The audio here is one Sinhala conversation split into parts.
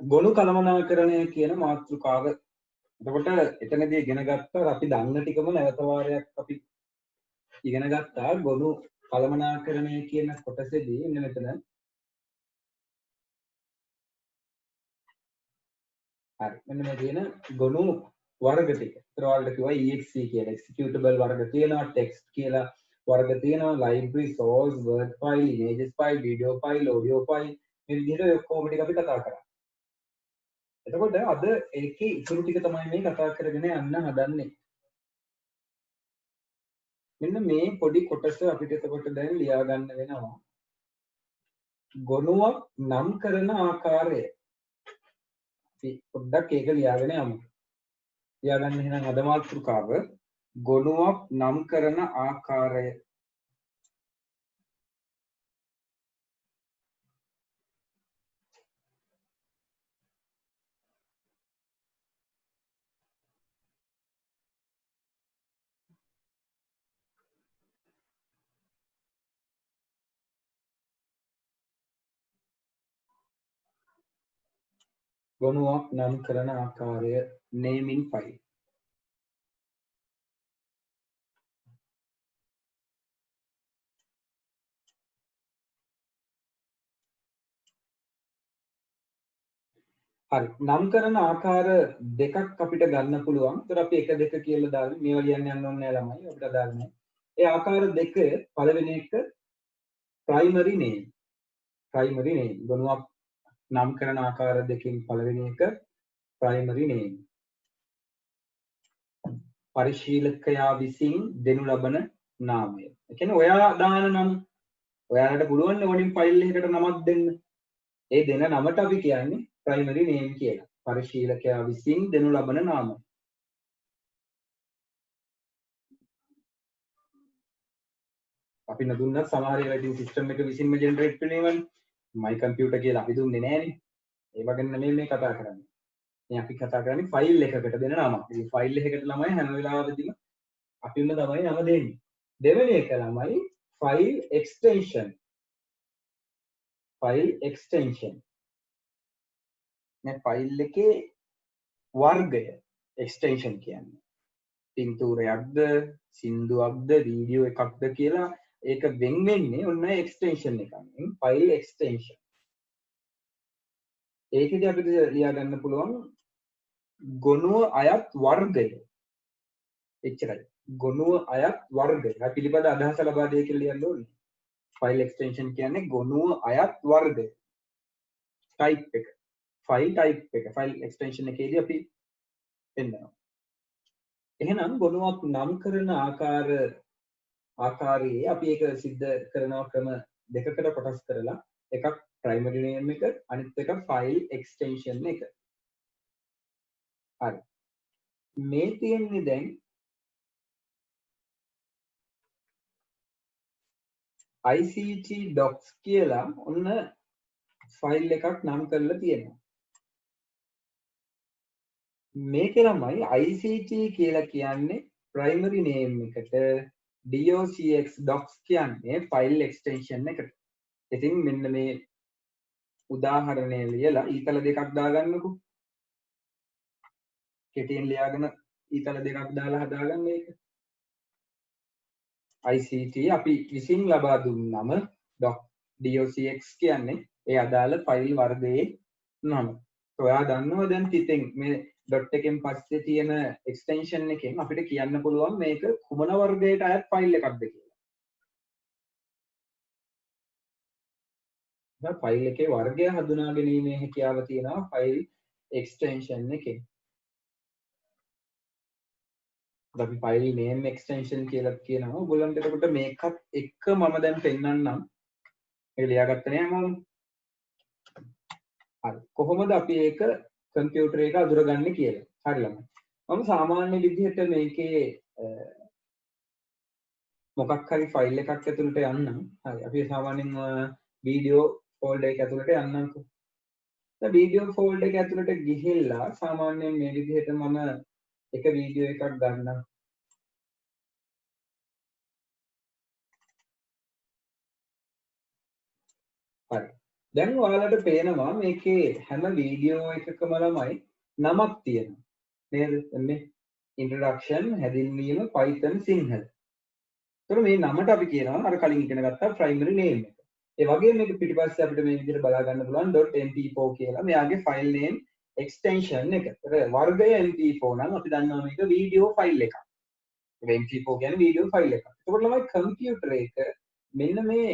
ගොනු කළමනාකරණය කියන මාතෘකාව. එතකොට එතනදී ඉගෙන ගත්තා අපි දන්න ටිකම නැවත වාරයක් අපි ඉගෙන ගත්තා ගොනු කළමනාකරණය කියන කොටසේදී ඉන්න මෙතන හරි මෙන්න මේ තියෙන ගොනු වර්ග ටික. ඒතර ඔයාලට කිව්වා exe කියලා executable වර්ග තියෙනවා, text කියලා වර්ග තියෙනවා, library, source, word file, images file, video file, audio file මේ විදිහට ඔක්කොම ටික අපි කතා කරා. එතකොට අද ඒකේ ඉතුරු ටික තමයි මේ කතා කරගෙන යන්න හදන්නේ. මෙන්න මේ පොඩි කොටස අපිට එතකොට දැන් ලියා ගන්න වෙනවා. ගොනුවක් නම් කරන ආකාරය. අපි පොඩ්ඩක් ඒක ලියාගෙන යමු. ලියාගන්න එහෙනම් අද මාතෘකාව ගොනුවක් නම් කරන ආකාරය. ගොනුවක් නම් කරන ආකාරය naming file. හරි නම් කරන ආකාර දෙකක් අපිට ගන්න පුළුවන්. ඒතර අපි 1 2 කියලා දාලා මේවා ලියන්න යන්න ඕනේ නැහැ ළමයි. අපිට අදාළ නැහැ. ඒ ආකාර දෙක පළවෙනි එක primary name. primary name ගොනුවක් නම් කරන ආකාර දෙකකින් පළවෙනි එක primary name. පරිශීලකයා විසින් දෙනු ලබන නාමය. ඒ කියන්නේ ඔයා දාන නම් ඔයාලට පුළුවන් ඕනින් ෆයිල් එකකට නමක් දෙන්න. ඒ දෙන නමට අපි කියන්නේ primary name කියලා. පරිශීලකයා විසින් දෙනු ලබන නාමය. අපි නදුන්නත් සමහර ඒවා ඉතින් සිස්ටම් එක විසින්ම ජෙනරේට් වෙනවනේ. my computer කියලා අපි දුන්නේ නෑනේ. ඒ වගේ නෙමෙයි මේ කතා කරන්නේ. මේ අපි කතා කරන්නේ ෆයිල් එකකට දෙන නමක්. ඉතින් ෆයිල් එකකට ළමයි හැම වෙලාවෙදිම අපිම තමයි නම දෙන්නේ. දෙවෙනි එක ළමයි file extension. file extension. මේ ෆයිල් එකේ වර්ගය extension කියන්නේ. පින්තූරයක්ද, සින්දුවක්ද, වීඩියෝ එකක්ද කියලා ඒක වෙන් වෙන්නේ ඔන්න extension එකකින්. file extension. ඒකෙදි අපිට ලියා ගන්න පුළුවන් ගොනුව අයත් වර්ගය. එච්චරයි. ගොනුව අයත් වර්ගය. අපි පිළිබඳ අදහස ලබා දෙය කියලා ලියන්න ඕනේ. file extension කියන්නේ ගොනුව අයත් වර්ගය. type එක. file type එක. file extension එකේදී අපි පෙන්නනවා. එහෙනම් ගොනුවක් නම් කරන ආකාරයේ අපි ඒක සිද්ධ කරනවා ක්‍රම දෙකකට කොටස් කරලා එකක් primary name එක අනිත් එක file extension එක. හරි. මේ තියෙන්නේ දැන් ICT docs කියලා ඔන්න ෆයිල් එකක් නම් කරලා තියෙනවා. මේක ළමයි ICT කියලා කියන්නේ primary name එකට docx docs කියන්නේ file extension එකට. ඉතින් මෙන්න මේ උදාහරණය ලියලා ඊතල දෙකක් දාගන්නකො. කෙටියෙන් ලියාගෙන ඊතල දෙකක් දාලා හදාගන්න මේක. ICT අපි විසින් ලබා දුන්නම docx කියන්නේ ඒ අදාළ ෆයිල් වර්ගයේ නම. ඔයා දන්නවා දැන් තිතෙන් මේ ඩොට් එකෙන් පස්සේ තියෙන එක්ස්ටෙන්ෂන් එකෙන් අපිට කියන්න පුළුවන් මේක කුමන වර්ගයට අයත් ෆයිල් එකක්ද කියලා. දැන් ෆයිල් එකේ වර්ගය හඳුනා ගැනීමේ හැකියාව තියෙනවා ෆයිල් එක්ස්ටෙන්ෂන් එකේ. අපි ෆයිල් නේම් එක්ස්ටෙන්ෂන් කියලා කියනවා. ඔයගොල්ලන්ට එතකොට මේකත් එක්ක මම දැන් පෙන්නන්නම්. ඒක ලියාගත්ත නෑ මම. හරි. කොහොමද අපි ඒක කම්පියුටර් එක අඳුරගන්නේ කියලා. හරි ළමයි. මම සාමාන්‍ය විදිහට මේකේ මොකක් හරි ෆයිල් එකක් ඇතුළට යන්නම්. හරි. අපි සාමාන්‍යයෙන් වීඩියෝ ෆෝල්ඩර් එක ඇතුළට යන්නම්කෝ. දැන් වීඩියෝ ෆෝල්ඩර් එක ඇතුළට ගිහිල්ලා සාමාන්‍යයෙන් මේ විදිහට මම එක වීඩියෝ එකක් ගන්නම්. හරි. දැන් ඔයාලට පේනවා මේකේ හැම වීඩියෝ එකකම ළමයි නමක් තියෙනවා. නේද? මේ introduction හැදින්වීම Python සිංහල. එතකොට මේ නමට අපි කියනවා අර කලින් ඉගෙන ගත්තා primary name එක. ඒ වගේම මේක පිටිපස්සේ අපිට මේ විදිහට බලා ගන්න පුළුවන් .mp4 කියලා මෙයාගේ file name extension එක. ඒතර වර්ගය mp4 නම් අපි දන්නවා මේක වීඩියෝ ෆයිල් එකක්. mp4 කියන්නේ වීඩියෝ ෆයිල් එකක්. එතකොට ළමයි කම්පියුටර් එක මෙන්න මේ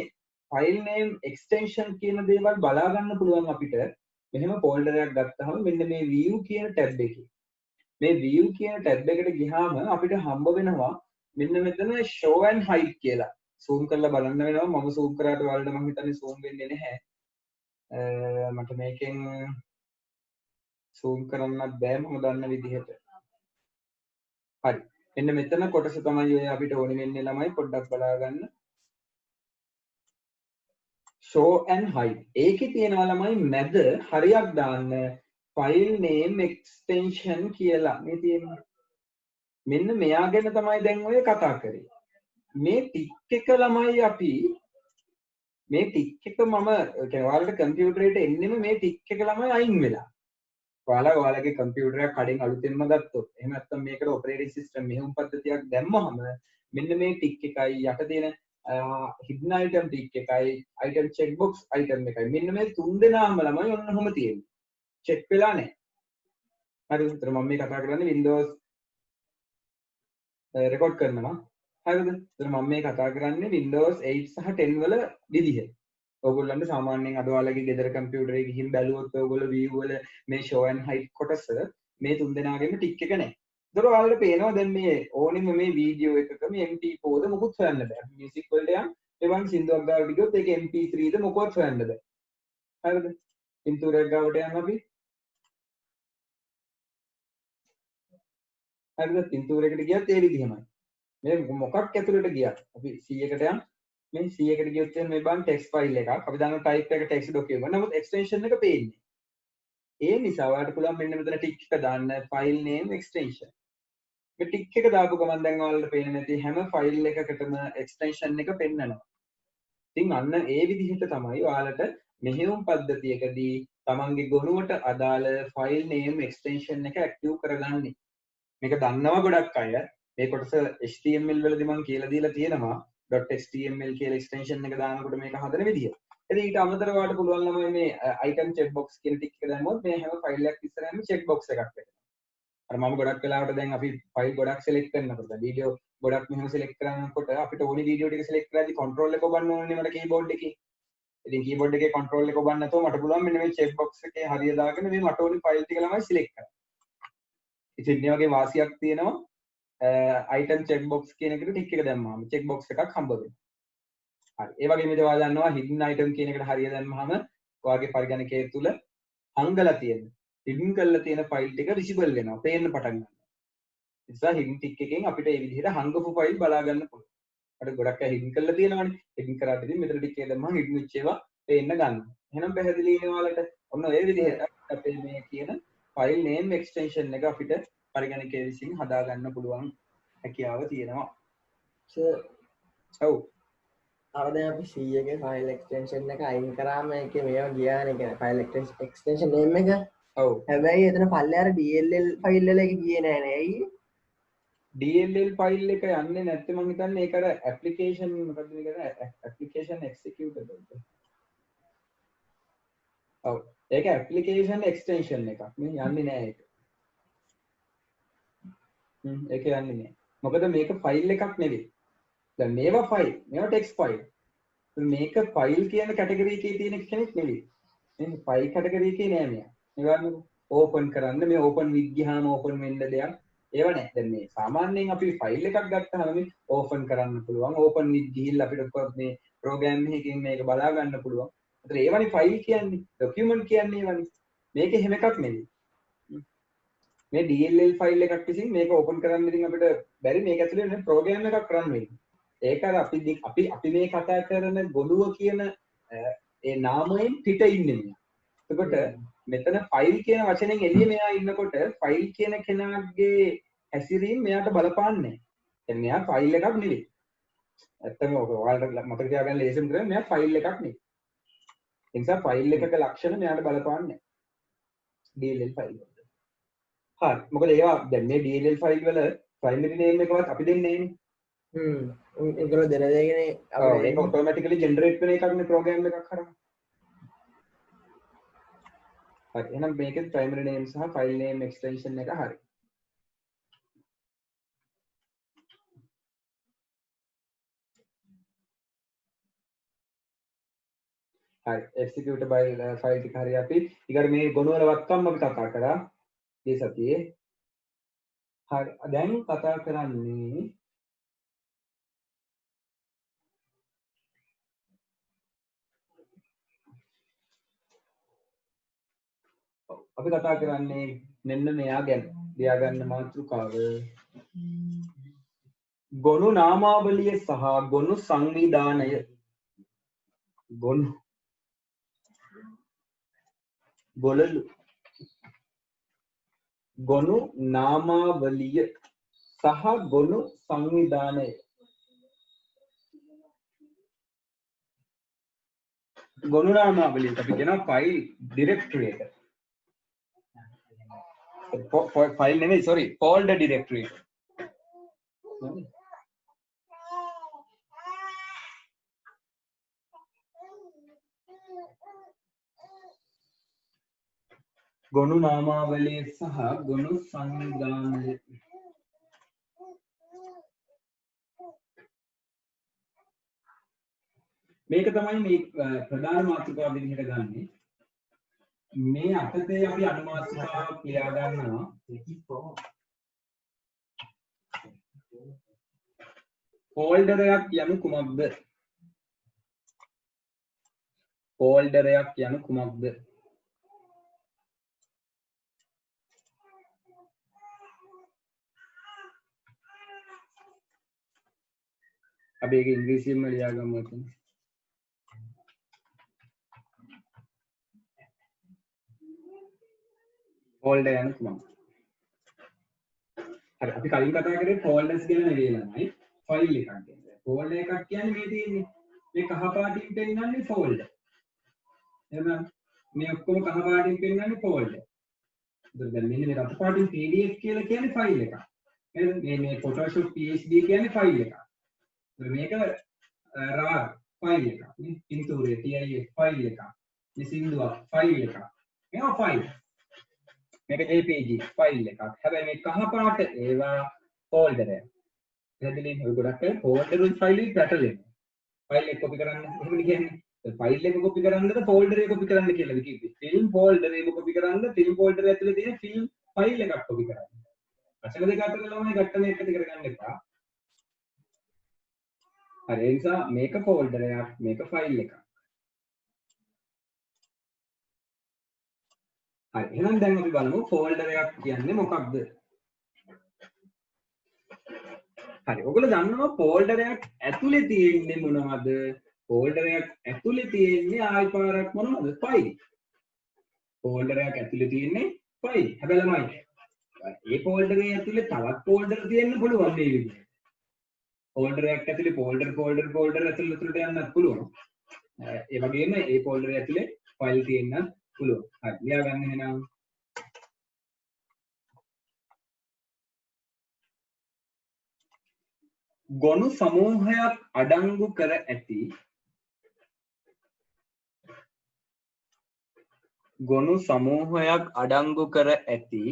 file name extension කියන දේවල් බලා ගන්න පුළුවන් අපිට. මෙහෙම ෆෝල්ඩර් එකක් ගත්තාම මෙන්න මේ view කියන ටැබ් එකේ. මේ view කියන ටැබ් එකට ගියාම අපිට හම්බ වෙනවා මෙන්න මෙතන show and hide කියලා. zoom කරලා බලන්න වෙනවා. මම zoom කරාට ඔයාලට මම හිතන්නේ zoom වෙන්නේ නැහැ. මට මේකෙන් zoom කරන්නත් බෑ මම දන්න විදිහට. හරි. මෙන්න මෙතන කොටස තමයි ඔය අපිට ඕනේ වෙන්නේ ළමයි පොඩ්ඩක් බලා ගන්න. show and hide. ඒකේ තියෙනවා ළමයි මැද හරියක් දාන්න file name extension කියලා. මේ තියෙනවා. මෙන්න මෙයා ගැන තමයි දැන් ඔය කතා කරේ. මේ ටික් එක ළමයි අපි මේ ටික් එක මම කියන්නේ ඔයාලට කම්පියුටරේට එන්නෙම මේ ටික් එක ළමයි අයින් වෙලා. ඔයාලගේ කම්පියුටර් එක කඩෙන් අලුතෙන්ම ගත්තොත් එහෙම නැත්නම් මේකට ඔපරේටිං සිස්ටම් මෙහෙයුම් පද්ධතියක් දැම්මහම මෙන්න මේ ටික් එකයි යට තියෙන hidden item ටික් එකයි item checkbox item එකයි මෙන්න මේ තුන් දෙනාම ළමයි ඔන්න ඔහොම තියෙන්නේ. චෙක් වෙලා නැහැ. හරිද? ඒතර මම මේ කතා කරන්නේ Windows රෙකෝඩ් කරනවා. හරිද? ඒතර මම මේ කතා කරන්නේ Windows 8 සහ 10 වල විදිහ. ඔයගොල්ලන්ට සාමාන්‍යයෙන් අද ඔයාලගේ ගෙදර කම්පියුටරේ ගිහින් බැලුවොත් ඔයගොල්ලෝ view වල මේ show and hide කොටස මේ තුන් දෙනාගෙම ටික් එක නැහැ. ඒතර ඔයාලට පේනවා දැන් මේ ඕනෙම මේ වීඩියෝ එකක මේ MP4 ද මොකුත් හොයන්න බෑ. මියුසික් වලට යම් එවන් සින්දුවක් ගාවට ගියොත් ඒක MP3 ද මොකවත් හොයන්න බෑ. හරිද? පින්තූරයක් ගාවට යන්න අපි. හරිද? පින්තූරයකට ගියත් ඒ විදිහමයි. මේ මොකක් ඇතුළට ගියත් අපි C එකට යම් මේ C එකට ගියොත් මේ බලන්න ටෙක්ස්ට් ෆයිල් එකක් අපි දාන ටයිප් එක ටෙක්ස්ට් ඩොකියුමන්ට් නමුත් එක්ස්ටෙන්ෂන් එක පේන්නේ. ඒ නිසා ඔයාලට පුළුවන් මෙන්න මෙතන ටික් එක දාන්න ෆයිල් නේම් එක්ස්ටෙන්ෂන්. මේ ටික් එක දාපු ගමන් දැන් ඔයාලට පේන්නේ නැති හැම ෆයිල් එකකටම එක්ස්ටෙන්ෂන් එක පෙන්නනවා. ඉතින් අන්න ඒ විදිහට තමයි ඔයාලට මෙහෙයුම් පද්ධතියකදී තමන්ගේ ගොනුවට අදාළ ෆයිල් නේම් එක්ස්ටෙන්ෂන් එක ඇක්ටිව් කරගන්නේ. මේක දන්නවා ගොඩක් අය. මේ කොටස HTML වලදී මම කියලා දීලා තියෙනවා. .html කියලා එක්ස්ටෙන්ෂන් එක දානකොට මේක හදන විදිය. ඉතින් ඊට අමතරව ඔයාලට පුළුවන් ළමයි මේ item checkbox කියන ටික එක දැම්මොත් මේ හැම ෆයිල් එකක් ඉස්සරහම checkbox එකක් වෙනවා. අර මම ගොඩක් වෙලාවට දැන් අපි ෆයිල් ගොඩක් select කරනකොට වීඩියෝ ගොඩක් මෙහෙම select කරනකොට අපිට ඕනි වීඩියෝ ටික select කරද්දී control එක ඔබන්න ඕනේ මට keyboard එකේ. ඉතින් keyboard එකේ control එක ඔබන්න නැතුව මට පුළුවන් මෙන්න මේ checkbox එකේ හරිය දාගෙන මේ මට ඕනි ෆයිල් ටික ළමයි select කරන්න. ඉතින් මේ වගේ වාසියක් තියෙනවා item checkbox කියන එකට ටික් එක දැම්මම checkbox එකක් හම්බ වෙනවා. හරි. ඒ වගේම ඉතින් ඔයාලා දන්නවා hidden item කියන එකට හරිය දැම්මම ඔයාගේ පරිගණකයේ තුල හංගලා තියෙන hidden කරලා තියෙන ෆයිල් ටික visible වෙනවා. පේන්න පටන් ගන්නවා. ඒ නිසා hidden tick එකෙන් අපිට මේ විදිහට හංගපු ෆයිල් බලා ගන්න පුළුවන්. අපිට ගොඩක් අය hidden කරලා තියෙනවානේ. hidden කරාට ඉතින් මෙතන ටික එක දැම්මම hidden වෙච්ච ඒවා පේන්න ගන්නවා. එහෙනම් පැහැදිලි වෙනවා ඔයාලට. ඔන්න ඔය විදිහට අපේ මේ කියන file name extension එක අපිට පරිගණකයේ විසින් හදා ගන්න පුළුවන් හැකියාව තියෙනවා. ඔව්. අර දැන් අපි C එකේ file extension එක අයින් කරාම ඒකේ මේවා ගියානේ කියන්නේ file extension name එක. ඔව්. හැබැයි එතන පල්ලේ අර DLL file වල එක ගියේ නෑ නේ. ඇයි? DLL file එක යන්නේ නැත්නම් මම හිතන්නේ ඒක අර application මොකද්ද මේක application executable. ඔව්. ඒක application extension එකක්. මේ යන්නේ නෑ ඒක. ඒක යන්නේ නෑ. මොකද මේක ෆයිල් එකක් නෙවෙයි. දැන් මේවා ෆයිල්, මේවා ටෙක්ස්ට් ෆයිල්. මේක ෆයිල් කියන කැටගරි එකේ තියෙන කෙනෙක් නෙවෙයි. මේ ෆයිල් කැටගරි එකේ නෑ මෙයා. ඒගොල්ලෝ ඕපන් කරන්න මේ ඕපන් විත් ගියාම ඕපන් වෙන්න දෙයක් ඒව නෑ. දැන් මේ සාමාන්‍යයෙන් අපි ෆයිල් එකක් ගත්තාම මේ ඕපන් කරන්න පුළුවන්. ඕපන් විත් ගිහිල්ලා අපිට මේ ප්‍රෝග්‍රෑම් එකකින් මේක බලා ගන්න පුළුවන්. ඒතර ඒවනේ ෆයිල් කියන්නේ. ડોකියුමන්ට් කියන්නේ ඒවනේ. මේක එහෙම එකක් නෙවෙයි. මේ DLL ෆයිල් එකක් විසින් මේක ඕපන් කරන්න ඉතින් අපිට බැරි මේක ඇතුලේ නේ ප්‍රෝග්‍රෑම් එකක් රන් වෙන්නේ. ඒක අර අපි මේ කතා කරන ගොනුව කියන ඒ නාමයෙන් පිට ඉන්නේ මෙයා. එතකොට මෙතන ෆයිල් කියන වචනෙන් එළිය මෙයා ඉන්නකොට ෆයිල් කියන කෙනාගේ හැසිරීම මෙයාට බලපාන්නේ නැහැ. දැන් මෙයා ෆයිල් එකක් නෙවෙයි. ඇත්තම ඔයාලට මතක තියාගන්න ලේසිම කරන්නේ මෙයා ෆයිල් එකක් නෙවෙයි. ඒ නිසා ෆයිල් එකක ලක්ෂණ මෙයාට බලපාන්නේ DLL ෆයිල් වලට. හරි. මොකද ඒවා දැන් මේ DLL ෆයිල් වල ප්‍රයිමරි නේම් එකවත් අපි දෙන්නේ නෑනේ. ඒගොල්ලෝ දෙන දෙයනේ ඔව් ඒක ඔටෝමැටිකලි ජෙනරේට් වෙන එකක් නේ ප්‍රෝග්‍රෑම් එකක් කරා. හරි. එහෙනම් මේකේ ප්‍රයිමරි නේම් සහ ෆයිල් නේම් එක්ස්ටෙන්ෂන් එක හරි. හරි. executable ෆයිල් ටික හරි අපි ඊගර මේ ගොනු වල වත්කම් අපි කතා කරා මේ සතියේ. හරි. දැන් කතා කරන්නේ අපි කතා කරන්නේ මෙන්න මෙයා ගැන. ලියා ගන්න මාතෘකාව ගොනු නාමාවලිය සහ ගොනු සංවිධානය. ගොනු ගොලලු ගොනු නාමාවලිය සහ ගොනු සංවිධානය. ගොනු නාමාවලිය අපි කියනවා ෆයිල් ඩිරෙක්ටරි එක. ෆයිල් නෙමෙයි සෝරි ෆෝල්ඩර් ඩිරෙක්ටරි එක. ගොනු නාමාවලිය සහ ගොනු සංවිධානය. මේක තමයි මේ ප්‍රධාන මාතෘකාව විදිහට ගන්නෙ. මේ අතේ අපි අනුමාත්‍රිකාවක් ලියා ගන්නවා. ෆෝල්ඩර් එකක් යනු කුමක්ද? ෆෝල්ඩර් එකක් යනු කුමක්ද? අපි ඒක ඉංග්‍රීසියෙන්ම ලියා ගමු එතන. ෆෝල්ඩර් යනු කුමක්ද? හරි අපි කලින් කතා කරේ ෆෝල්ඩර්ස් ගැන නෙවෙයි ළමයි ෆයිල් එකක් ගැන. ෆෝල්ඩර් එකක් කියන්නේ මේ තියෙන්නේ මේ කහ පාටින් පෙන්නන්නේ ෆෝල්ඩර්. එහෙනම් මේ ඔක්කොම කහ පාටින් පෙන්නන්නේ ෆෝල්ඩර්. ඒතර දැන් මෙන්න මේ රතු පාටින් PDF කියලා කියන්නේ ෆයිල් එකක්. එහෙනම් මේ Photoshop PSD කියන්නේ ෆයිල් එකක්. ඒතර මේක RAR ෆයිල් එකක්. මේ පින්තූරේ TIF ෆයිල් එකක්. මේ සින්දුවක් ෆයිල් එකක්. මේවා ෆයිල්. මේක JPG ෆයිල් එකක්. හැබැයි මේ කහ පාට ඒවා ෆෝල්ඩර් එක. පැහැදිලිද? ඔය ගොඩක් අය ෆෝල්ඩර් වල ෆයිල් එක පැටලෙනවා. ෆයිල් එක කොපි කරන්න එහෙමද කියන්නේ. ෆයිල් එක කොපි කරන්නද ෆෝල්ඩර් එක කොපි කරන්න කියලාද කිව්වේ. ෆිල්ම් ෆෝල්ඩර් එක කොපි කරන්න ෆිල්ම් ෆෝල්ඩර් ඇතුලේ තියෙන ෆිල්ම් ෆයිල් එකක් කොපි කරන්න. වචන දෙක අතර ළමයි ගැටන එකට කරගන්න එපා. හරි ඒ නිසා මේක ෆෝල්ඩර් එකක් මේක ෆයිල් එකක්. හරි එහෙනම් දැන් අපි බලමු ෆෝල්ඩර් එකක් කියන්නේ මොකක්ද? හරි ඔයගොල්ලෝ දන්නවා ෆෝල්ඩර් එකක් ඇතුලේ තියෙන්නේ මොනවද? ෆෝල්ඩර් එකක් ඇතුලේ තියෙන්නේ ආයි පාරක් මොනවද? ෆයිල්. ෆෝල්ඩර් එකක් ඇතුලේ තියෙන්නේ ෆයිල්. හැබැයි ළමයි ඒ ෆෝල්ඩර් එකේ ඇතුලේ තවත් ෆෝල්ඩර් තියෙන්න පුළුවන් මේ විදිහට. ෆෝල්ඩර් එකක් ඇතුලේ ෆෝල්ඩර් ඇතුලට යන්නත් පුළුවන්. ඒ වගේම ඒ ෆෝල්ඩර් ඇතුලේ ෆයිල් තියෙන්නත් පුළුවන්. හරි ලියා ගන්න එහෙනම්. ගොනු සමූහයක් අඩංගු කර ඇති ගොනු සමූහයක් අඩංගු කර ඇති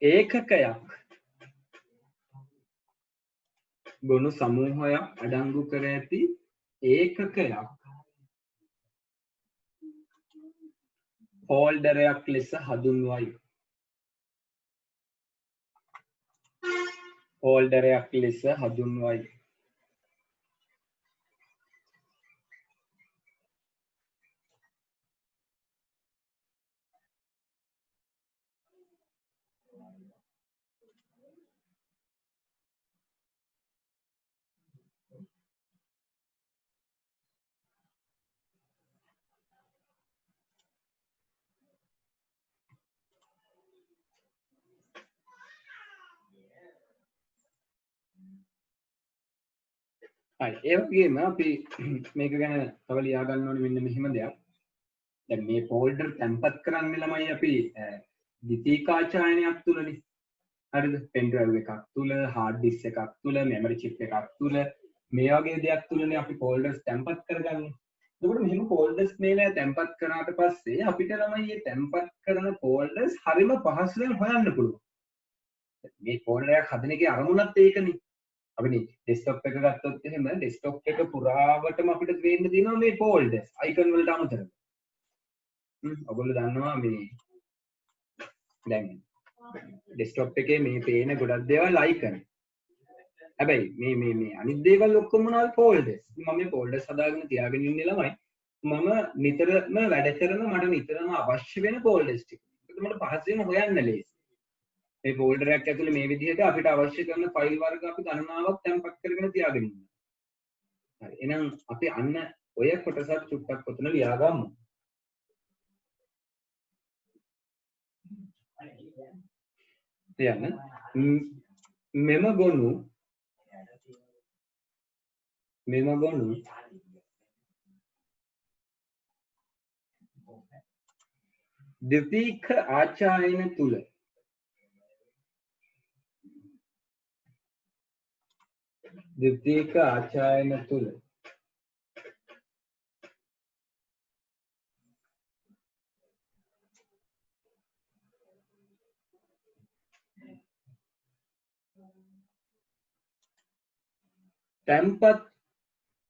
ඒකකයක් ගොනු සමූහයක් අඩංගු කර ඇති ඒකකයක් ෆෝල්ඩරයක් ලෙස හඳුන්වයි. ෆෝල්ඩරයක් ලෙස හඳුන්වයි. හරි ඒ වගේම අපි මේක ගැන තව ලියා ගන්න ඕනේ මෙන්න මෙහෙම දෙයක්. දැන් මේ ෆෝල්ඩර් තැන්පත් කරන්නේ ළමයි අපි ද්විතීකාචායනයක් තුලනේ. හරිද? පෙන් ඩ්‍රයිව් එකක් තුල, හાર્ඩ් ඩිස්ක් එකක් තුල, මෙමරි චිප් එකක් තුල මේ වගේ දෙයක් තුලනේ අපි ෆෝල්ඩර්ස් තැන්පත් කරගන්නේ. එතකොට මෙහෙම ෆෝල්ඩර්ස් මේවා තැන්පත් කරාට පස්සේ අපිට ළමයි මේ තැන්පත් කරන ෆෝල්ඩර්ස් හරිම පහසුවෙන් හොයන්න පුළුවන්. මේ ෆෝල්ඩර් එකක් හදන එකේ අරමුණත් ඒකනේ. අපි ඩෙස්ක්ටොප් එක ගත්තොත් එහෙම ඩෙස්ක්ටොප් එක පුරාවටම අපිට පේන්න තියෙනවා මේ ෆෝල්ඩර්ස් අයිකන් වලට අමතරව. ඔයගොල්ලෝ දන්නවා මේ දැන් ඩෙස්ක්ටොප් එකේ මේ පේන ගොඩක් දේවල් අයිකන්. හැබැයි මේ අනිත් දේවල් ඔක්කොම මොනවද ෆෝල්ඩර්ස්. මම මේ ෆෝල්ඩර්ස් හදාගෙන තියාගෙන ඉන්නේ ළමයි. මම නිතරම වැඩ කරන මට නිතරම අවශ්‍ය වෙන ෆෝල්ඩර්ස් ටික. ඒක මට පහසුවෙන් හොයන්න ලේසි. මේ ෆෝල්ඩර් එකක් ඇතුලේ මේ විදිහට අපිට අවශ්‍ය කරන ෆයිල් වර්ග අපි ගණනාවක් තැන්පත් කරගෙන තියාගෙන ඉන්නවා. හරි. එහෙනම් අපි අන්න ඔය කොටසත් චුට්ටක් ඔතන ලියා ගමු. තියන්න. මෙම ගොනු ද්විතීක ආචායන තුල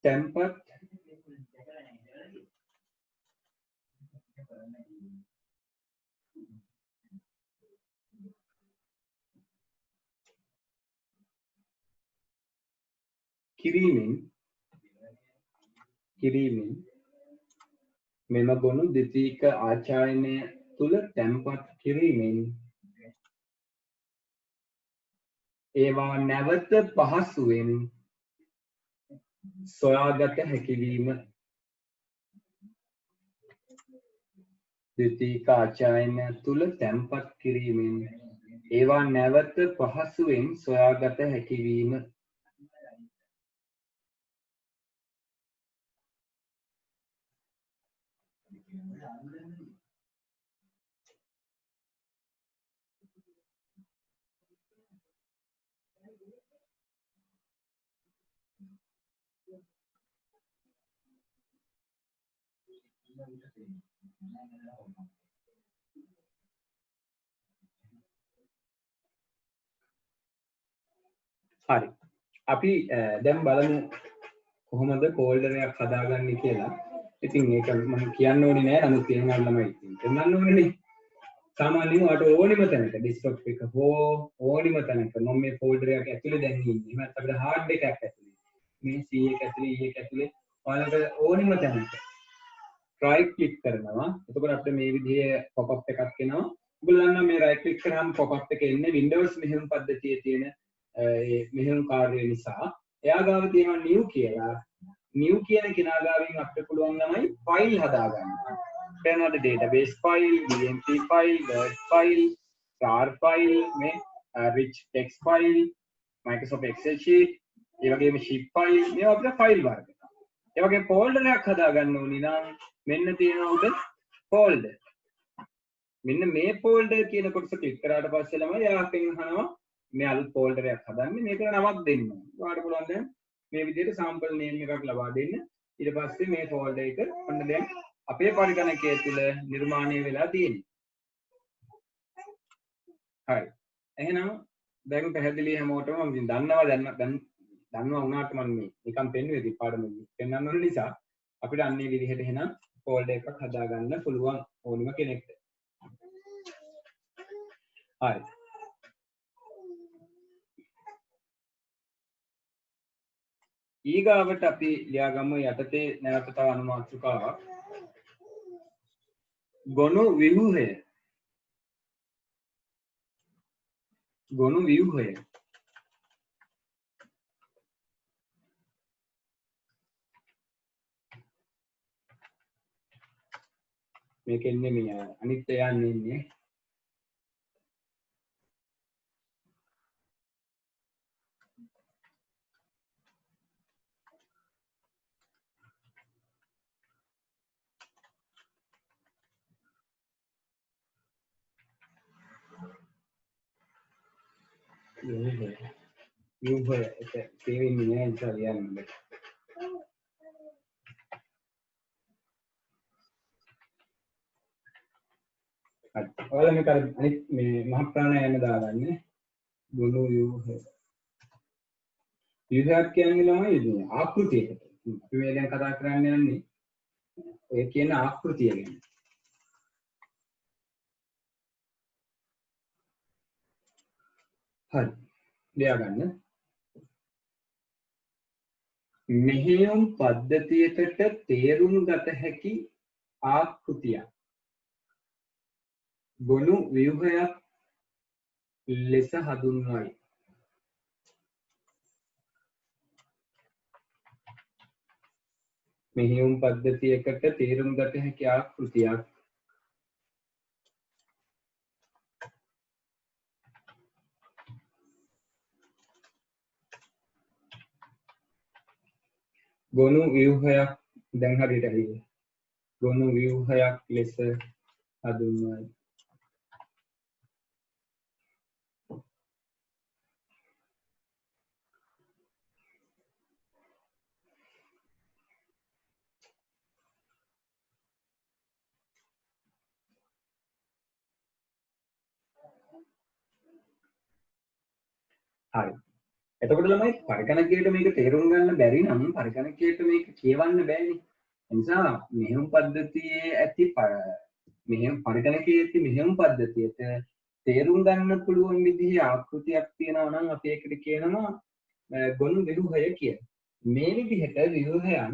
තැන්පත් කිරීමෙන් මෙම ගොනු ද්විතීක ආචායනය තුල තැන්පත් කිරීමෙන් ඒවා නැවත පහසුවෙන් සොයාගත හැකිවීම. ද්විතීක ආචායනය තුල තැන්පත් කිරීමෙන් ඒවා නැවත පහසුවෙන් සොයාගත හැකිවීම. හරි. අපි දැන් බලමු කොහොමද ෆෝල්ඩර් එකක් හදාගන්නේ කියලා. ඉතින් ඒක මම කියන්න ඕනේ නෑ. නමුත් තේරුම් ළමයි ඉතින් තේරුම් ඕනේ. සාමාන්‍යයෙන් ඔයාලට ඕනිම තැනක ඩෙස්ක්ටොප් එක හෝ ඕනිම තැනක මම මේ ෆෝල්ඩර් එකක් ඇතුලේ දැන් ඉන්නේ. එහෙම නැත්නම් අපිට හાર્ඩ් එකක් ඇතුලේ. මේ C එක ඇතුලේ E එක ඇතුලේ ඔයාලට ඕනිම තැනක right click කරනවා. එතකොට අපිට මේ විදිහේ pop up එකක් එනවා. ඔයගොල්ලන් මේ right click කරාම pop up එක එන්නේ Windows මෙහෙයුම් පද්ධතියේ තියෙන ඒ මෙහෙයුම් කාර්යය නිසා. එයා ගාව තියෙනවා new කියලා. new කියන කෙනා ගාවින් අපිට පුළුවන් ළමයි ෆයිල් හදාගන්න. එතනද database file, bmp file, word file, star file, මේ rich text file, Microsoft Excel sheet, ඒ වගේම sheet file මේවා අපිට ෆයිල් වර්ග. ඒ වගේ ෆෝල්ඩර් එකක් හදාගන්න ඕනි නම් මෙන්න තියෙනවා උඩ ෆෝල්ඩර්. මෙන්න මේ ෆෝල්ඩර් කියන කොටස ක්ලික් කරාට පස්සේ ළමයි එයාගෙන් අහනවා මේ අලුත් ෆෝල්ඩර් එකක් හදන්නේ මේකට නමක් දෙන්න. ඔයාලට පුළුවන් දැන් මේ විදිහට sample name එකක් ලබා දෙන්න. ඊට පස්සේ මේ ෆෝල්ඩර් එක ඔන්න දැන් අපේ පරිගණකය තුළ නිර්මාණය වෙලා තියෙනවා. හරි. එහෙනම් දැන් පැහැදිලි හැමෝටම මම ඉතින් දන්නවා වුණාට මම මේ නිකන් පෙන්නුවේ ඉතින් පාඩම පෙන්වන්න ඕන නිසා අපිට අන්නේ විදිහට එහෙනම් ෆෝල්ඩර් එකක් හදාගන්න පුළුවන් ඕනිම කෙනෙක්ට. හරි. ඊගාවට අපි ලියාගමු යටතේ නැවත තව අනුමාත්‍රිකාවක්. ගොනු ව්‍යුහය. මේකෙන්නේ මේ අනිත් යන්නේ ඉන්නේ. व्यूह ඒක තේරෙන්නේ නැහැ නිසා ලියන්න. හරි. ඔයාලා මේක අනිත් මේ මහ ප්‍රාණායාම දාගන්න. ගොනු ව්‍යුහ. ව්‍යුහයක් කියන්නේ ළමයි ආකෘතියකට. අපි මේ දැන් කතා කරන්න යන්නේ ඔය කියන ආකෘතිය ගැන. හරි. ලියා ගන්න. මෙහෙයුම් පද්ධතියකට තේරුම් ගත හැකි ආකෘතියක් ගොනු ව්‍යුහයක් ලෙස හඳුන්වයි. මෙහෙයුම් පද්ධතියකට තේරුම් ගත හැකි ආකෘතියක් ගොනු ව්‍යුහයක් දැන් හරියට හරි ගොනු ව්‍යුහයක් ලෙස හඳුන්වයි. හරි. එතකොට ළමයි පරිගණකයට මේක තේරුම් ගන්න බැරි නම් පරිගණකයට මේක කියවන්න බෑනේ. ඒ නිසා මෙහෙයුම් පද්ධතියේ ඇති මෙහෙයුම් පරිගණකයේ ඇති මෙහෙයුම් පද්ධතියට තේරුම් ගන්න පුළුවන් විදිහේ ආකෘතියක් තියෙනවා නම් අපි ඒකට කියනවා ගොනු ව්‍යුහය කියලා. මේ විදිහට ව්‍යුහයන්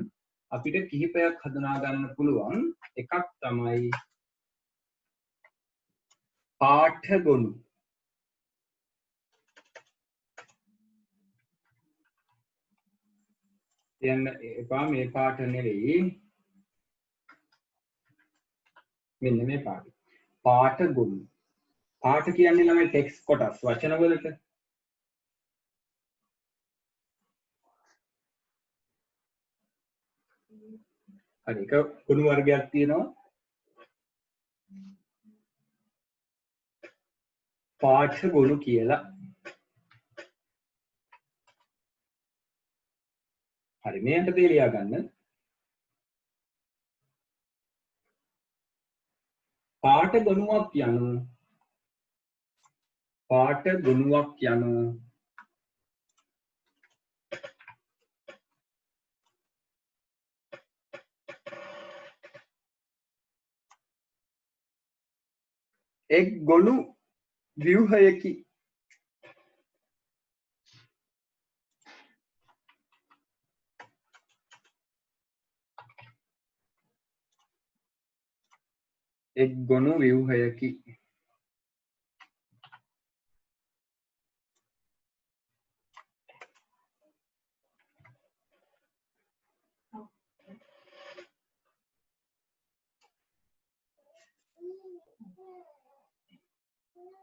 අපිට කිහිපයක් හඳුනා ගන්න පුළුවන්. එකක් තමයි පාඨ ගොනු. කියන්න එපා මේ පාඨ නෙවෙයි. මෙන්න මේ පාඨ. පාඨ ගොනු. පාඨ කියන්නේ ළමයි ටෙක්ස්ට් කොටස් වචන වලට. හරි එක ගොනු වර්ගයක් තියෙනවා. පාඨ ගොනු කියලා. හරි මේකට තේ ලියා ගන්න. පාඨ ගොනුවක් යනු එක් ගොනු ව්‍යුහයකි. එක් ගොනු ව්‍යුහයකි.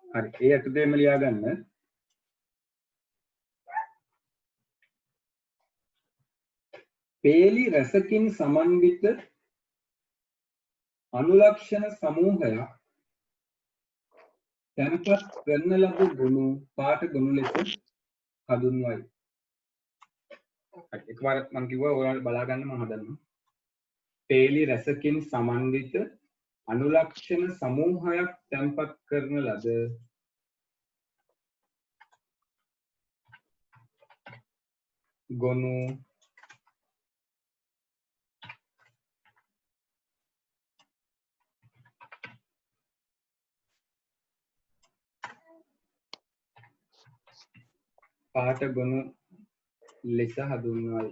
හරි ඒ අතදෙම ලියා ගන්න. පේලි රසකින් සමන්විත අනුලක්ෂණ සමූහයක් තැන්පත් කරන ලද ගොනු පාඨ ගොනු ලෙස හඳුන්වයි. හරි එකපාරක් මම කිව්වා ඔයාලා බලා ගන්න මම හදන්නම්. පේලි රසකින් සමන්විත අනුලක්ෂණ සමූහයක් තැන්පත් කරන ලද ගොනු පාඨ ගොනු ලෙස හඳුන්වයි.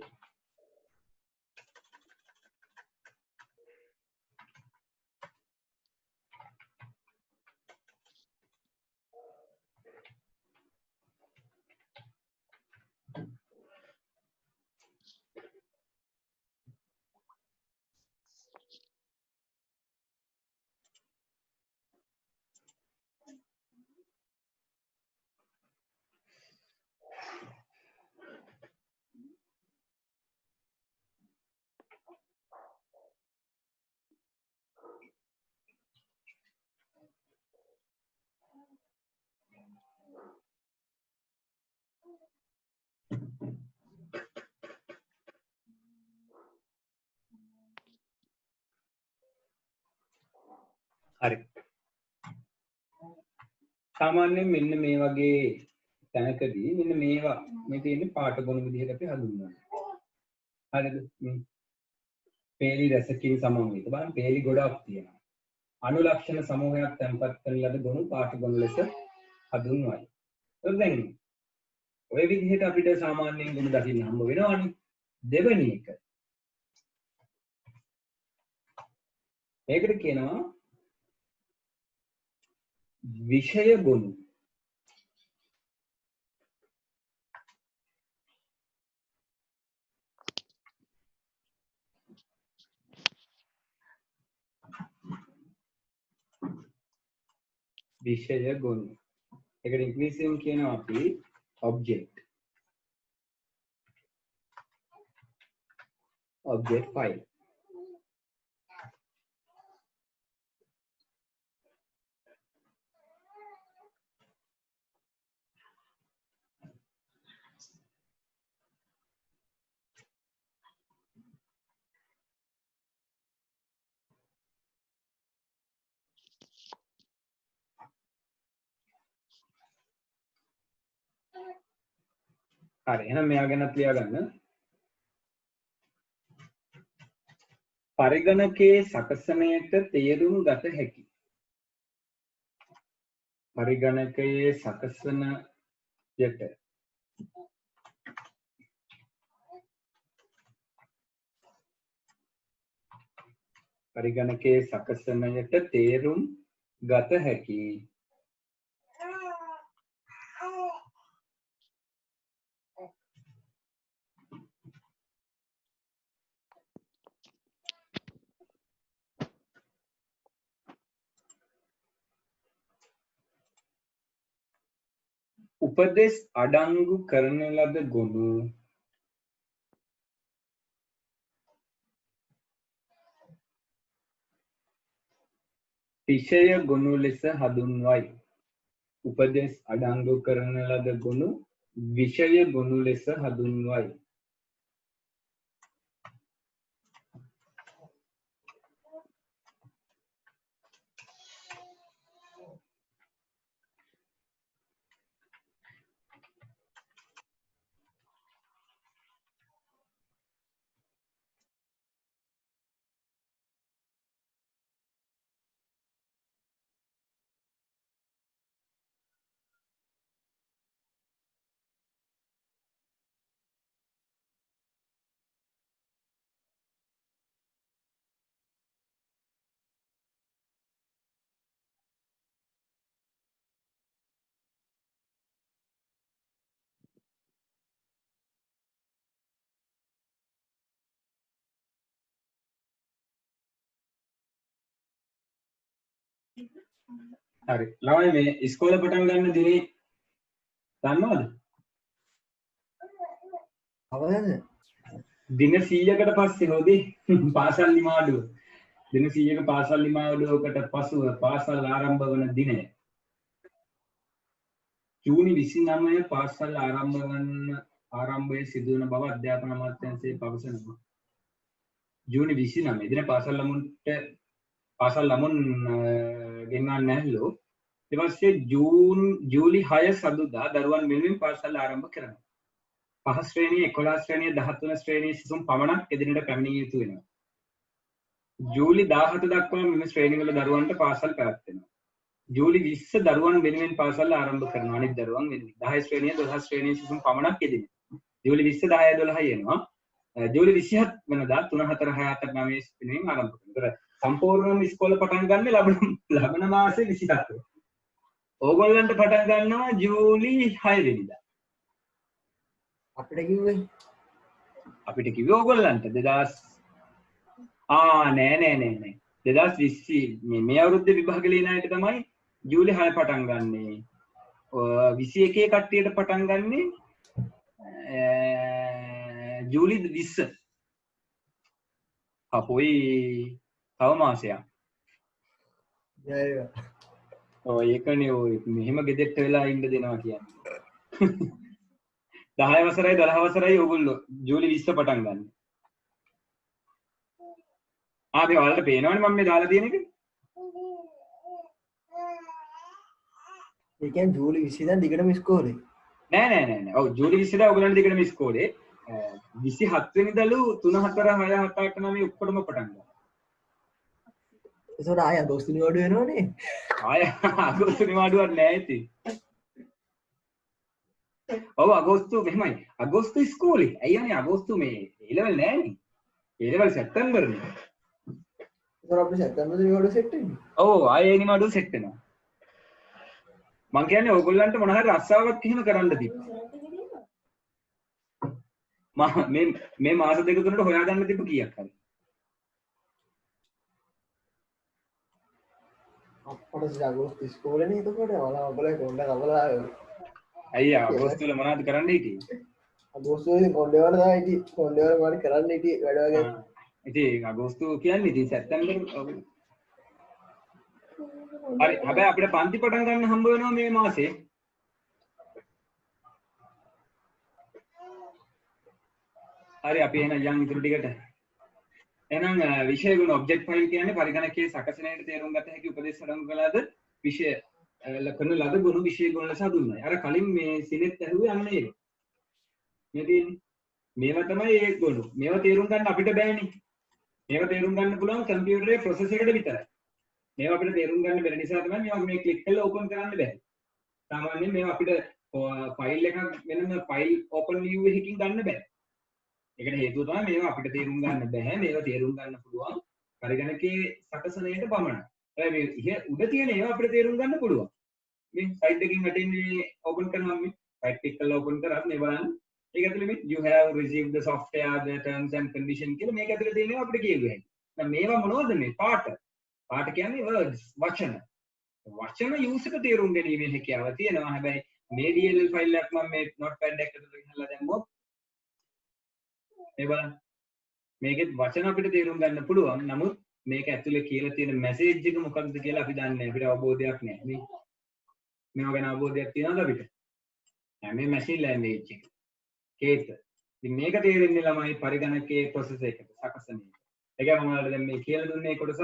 හරි. සාමාන්‍යයෙන් මෙන්න මේ වගේ තැනකදී මෙන්න මේවා මේ තියෙන්නේ පාට ගොනු විදිහට අපි හඳුන්වනවා. හරිද? පේලි රසකින් සමන්විත. බලන්න පේලි ගොඩක් තියෙනවා. අනුලක්ෂණ සමූහයක් තැන්පත් කරන ලද ගොනු පාට ගොනු ලෙස හඳුන්වයි. දැන් ඔය විදිහට අපිට සාමාන්‍යයෙන් ගොනු දකින්න හම්බ වෙනවානේ. දෙවෙනි එක. මේකට කියනවා විෂය ගොනු. විෂය ගොනු. ඒකට ඉංග්‍රීසියෙන් කියනවා අපි object file. හරි එහෙනම් මෙයා ගැනත් ලියා ගන්න. පරිගණකයේ සකසනයට තේරුම් ගත හැකි. පරිගණකයේ සකසනයට තේරුම් ගත හැකි උපදෙස් අඩංගු කරන ලද ගොනු විෂය ගොනු ලෙස හඳුන්වයි. උපදෙස් අඩංගු කරන ලද ගොනු විෂය ගොනු ලෙස හඳුන්වයි. හරි ළමයි මේ ඉස්කෝලේ පටන් ගන්න දිනේ දන්නවද? අවදාද? දින 100කට පස්සේ හොදේ පාසල් නිමාඩුව. දින 100ක පාසල් නිමාඩුවකට පසුව පාසල් ආරම්භ වන දිනය. ජූනි 29 පාසල් ආරම්භය සිදු වන බව අධ්‍යාපන අමාත්‍යාංශය පවසනවා. ජූනි 29 දින පාසල් ළමුන් ගෙන්වන්න නැහැලු. ඊට පස්සේ ජූලි 6 සඳුදා දරුවන් වෙනුවෙන් පාසල් ආරම්භ කරනවා. 5 ශ්‍රේණිය 11 ශ්‍රේණිය 13 ශ්‍රේණිය සිසුන් පමණක් එදිනට පැමිණිය යුතු වෙනවා. ජූලි 17 දක්වා මෙම ශ්‍රේණිවල දරුවන්ට පාසල් පැවැත්වෙනවා. ජූලි 20 දරුවන් වෙනුවෙන් පාසල් ආරම්භ කරනවා. අනිත් දරුවන් වෙනුවෙන් 10 ශ්‍රේණිය 12 ශ්‍රේණිය සිසුන් පමණක් එදින. ජූලි 20 10 12 යනවා. ජූලි 27 වෙනිදා 3 4 6 7 9 වෙනුවෙන් ආරම්භ කරනවා. සම්පූර්ණම ඉස්කෝලේ පටන් ගන්න ලබන මාසේ 27. ඕගොල්ලන්ට පටන් ගන්නවා ජූලි 6 වෙනිදා. අපිට කිව්වේ ඕගොල්ලන්ට 2020 මේ අවුරුද්දේ විභාග ලියන අයට තමයි ජූලි 6 පටන් ගන්නෙ. 21 කට්ටියට පටන් ගන්නෙ ජූලි 20. අපොයි තව මාසයක්. ඒකනේ ඔය මෙහෙම ගෙදෙට්ට වෙලා ඉන්න දෙනවා කියන්නේ. 10 වසරයි 12 වසරයි ඕගොල්ලෝ ජූලි 20 පටන් ගන්න. මේ ඔයාලට පේනවනේ මම මේ දාලා තියෙන එක. ඒ කියන්නේ ජූලි 20 ඉඳන් දිගටම ඉස්කෝලේ. නෑ. ඔව් ජූලි 20 දා ඔයගොල්ලන්ට දිගටම ඉස්කෝලේ. 27 වෙනිදලු 3 4 6 7 8 9 ඔක්කොටම පටන් ගන්නවා. ඒසොට ආය දොස්තු නිවඩු වෙනවනේ. ආය අගෝස්තු නිවාඩුවක් නෑ ඉතින්. ඔව් අගෝස්තු මෙහෙමයි. අගෝස්තු ඉස්කෝලේ. ඇයි යන්නේ අගෝස්තු මේ A level නෑනේ. A level සැප්තැම්බර්නේ. ඒසොට අපිට සැප්තැම්බර් නිවඩු සෙට් වෙන්නේ. ඔව් ආයේ නිවාඩුව සෙට් වෙනවා. මං කියන්නේ ඔයගොල්ලන්ට මොන හරි රස්සාවක් එහෙම කරන්න තිබ්බා. මේ මාස දෙක තුනට හොයාගන්න තිබ්බ කීයක් හරි. අපට අගෝස්තු ඉස්කෝලේනේ එතකොට ඔයාලා කොණ්ඩ කපලා ඇයි අගෝස්තු වල මොනවද කරන්න හිටියේ? අගෝස්තු වල කොණ්ඩේ වල තමයි ඉතින් කොණ්ඩේ වල මොනවද කරන්න හිටියේ වැඩ වගේ. ඉතින් අගෝස්තු කියන්නේ ඉතින් සැප්තැම්බර් හරි හැබැයි අපිට පන්ති පටන් ගන්න හම්බ වෙනවා මේ මාසේ. හරි අපි එහෙනම් යන් ඉතුරු ටිකට. එහෙනම් විෂය ගුණ ඔබ්ජෙක්ට් ෆයිල් කියන්නේ පරිගණකයේ සකසනයට තේරුම් ගත හැකි උපදේශ අඩංගු කළාද විෂය ලකන ලද ගුණ විෂය ගුණ ලෙස හඳුන්වයි. අර කලින් මේ සිනෙත් ඇහුවේ අන්න ඒක. මේ තියෙන්නේ. මේවා තමයි ඒ ගුණ. මේවා තේරුම් ගන්න අපිට බෑනේ. මේවා තේරුම් ගන්න පුළුවන් කම්පියුටරේ ප්‍රොසෙස් එකට විතරයි. මේවා අපිට තේරුම් ගන්න බැරි නිසා තමයි මේවා මේ ක්ලික් කරලා ඕපන් කරන්න බැහැ. සාමාන්‍යයෙන් මේවා අපිට ෆයිල් එකක් වෙනම ෆයිල් ඕපන් view එකකින් ගන්න බෑ. ඒකට හේතුව තමයි මේවා අපිට තේරුම් ගන්න බෑ. මේවා තේරුම් ගන්න පුළුවන් පරිගණකයේ සකසනයට පමණයි. හැබැයි මේ උඩ තියෙන ඒවා අපිට තේරුම් ගන්න පුළුවන්. මේ සයිඩ් එකකින් වැටෙන්නේ ඕපන් කරනවා මේ රයිට් ක්ලික් කරලා ඕපන් කරාත් මේ බලන්න. ඒක ඇතුලේ මේ you have received the software the terms and condition කියලා මේක ඇතුලේ තියෙනවා අපිට කියුවේ. දැන් මේවා මොනවද මේ පාට? පාට කියන්නේ words වචන. වචන use එක තේරුම් ගැනීමේ හැකියාව තියෙනවා. හැබැයි මේ DLL ෆයිල් එකක් මම මේ notepad එකකට ගෙනල්ලා දැම්මොත් මේ බලන්න. මේකෙත් වචන අපිට තේරුම් ගන්න පුළුවන්. නමුත් මේක ඇතුලේ කියලා තියෙන මැසේජ් එක මොකක්ද කියලා අපි දන්නේ නැහැ. අපිට අවබෝධයක් නැහැ. මේවා ගැන අවබෝධයක් තියනවද අපිට? මේ මැෂින් ලැන්ග්වේජ් එක. කේත. ඉතින් මේක තේරෙන්නේ ළමයි පරිගණකයේ process එකට සකසන එක. ඒකයි මම ඔයාලට දැන් මේ කියලා දුන්නේ කොටස.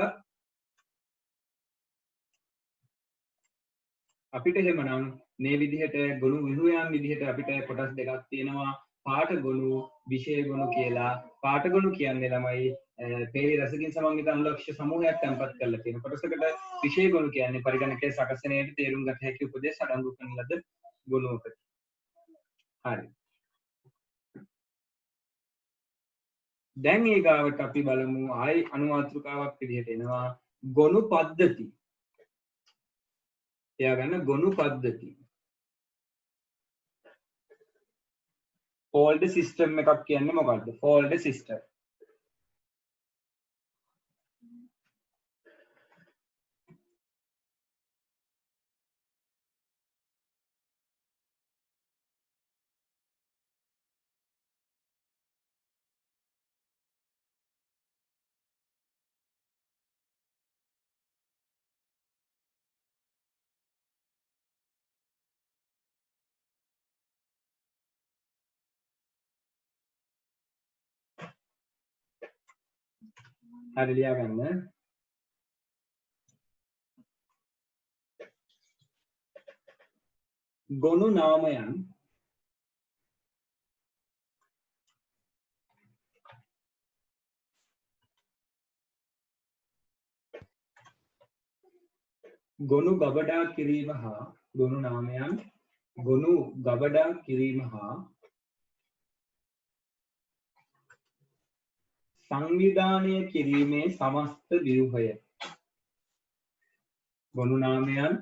අපිට එහෙමනම් මේ විදිහට ගොනු විහුයන් විදිහට අපිට කොටස් දෙකක් තියෙනවා. පාඨ ගොනු, විෂය ගොනු කියලා. පාඨ ගොනු කියන්නේ ළමයි පේලි රසකින් සමන්විත අනුලක්ෂ්‍ය සමූහයක් තැන්පත් කරලා තියෙන කොටසකට. විෂය ගොනු කියන්නේ පරිගණකයේ සකසනයේ තේරුම් ගත හැකි උපදේශ අඩංගු කරන ලද ගොනුවකට. හරි. දැන් ඊගාවට අපි බලමු ආයි අනුමාත්‍රිකාවක් විදිහට එනවා ගොනු පද්ධති. එයා ගන්න ගොනු පද්ධති. fold system එකක් කියන්නේ මොකක්ද? fold system. හරි ලියා ගන්න. ගොනු නාමයන් ගොනු ගබඩා කිරීම හා ගොනු නාමයන් ගොනු ගබඩා කිරීම හා සංවිධානය කිරීමේ සමස්ත ව්‍යුහය. ගොනු නාමයන්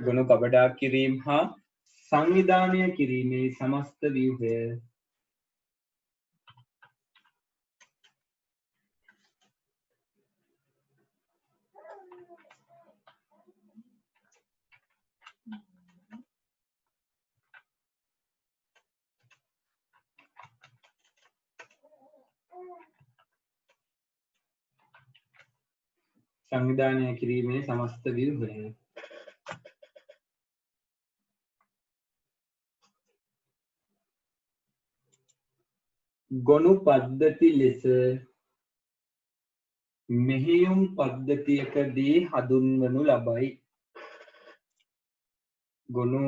ගොනු ගබඩා කිරීම හා සංවිධානය කිරීමේ සමස්ත ව්‍යුහය. සංවිධානය කිරීමේ සමස්ත ව්‍යුහය. ගොනු පද්ධති ලෙස මෙහෙයුම් පද්ධතියකදී හඳුන්වනු ලබයි. ගොනු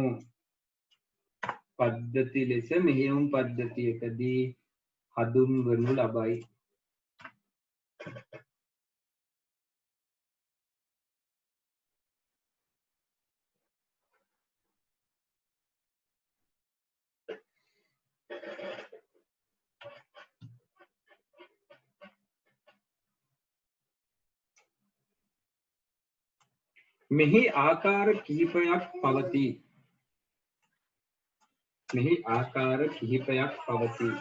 පද්ධති ලෙස මෙහෙයුම් පද්ධතියකදී හඳුන්වනු ලබයි. මෙහි ආකාර කිහිපයක් පවතී. මෙහි ආකාර කිහිපයක් පවතී.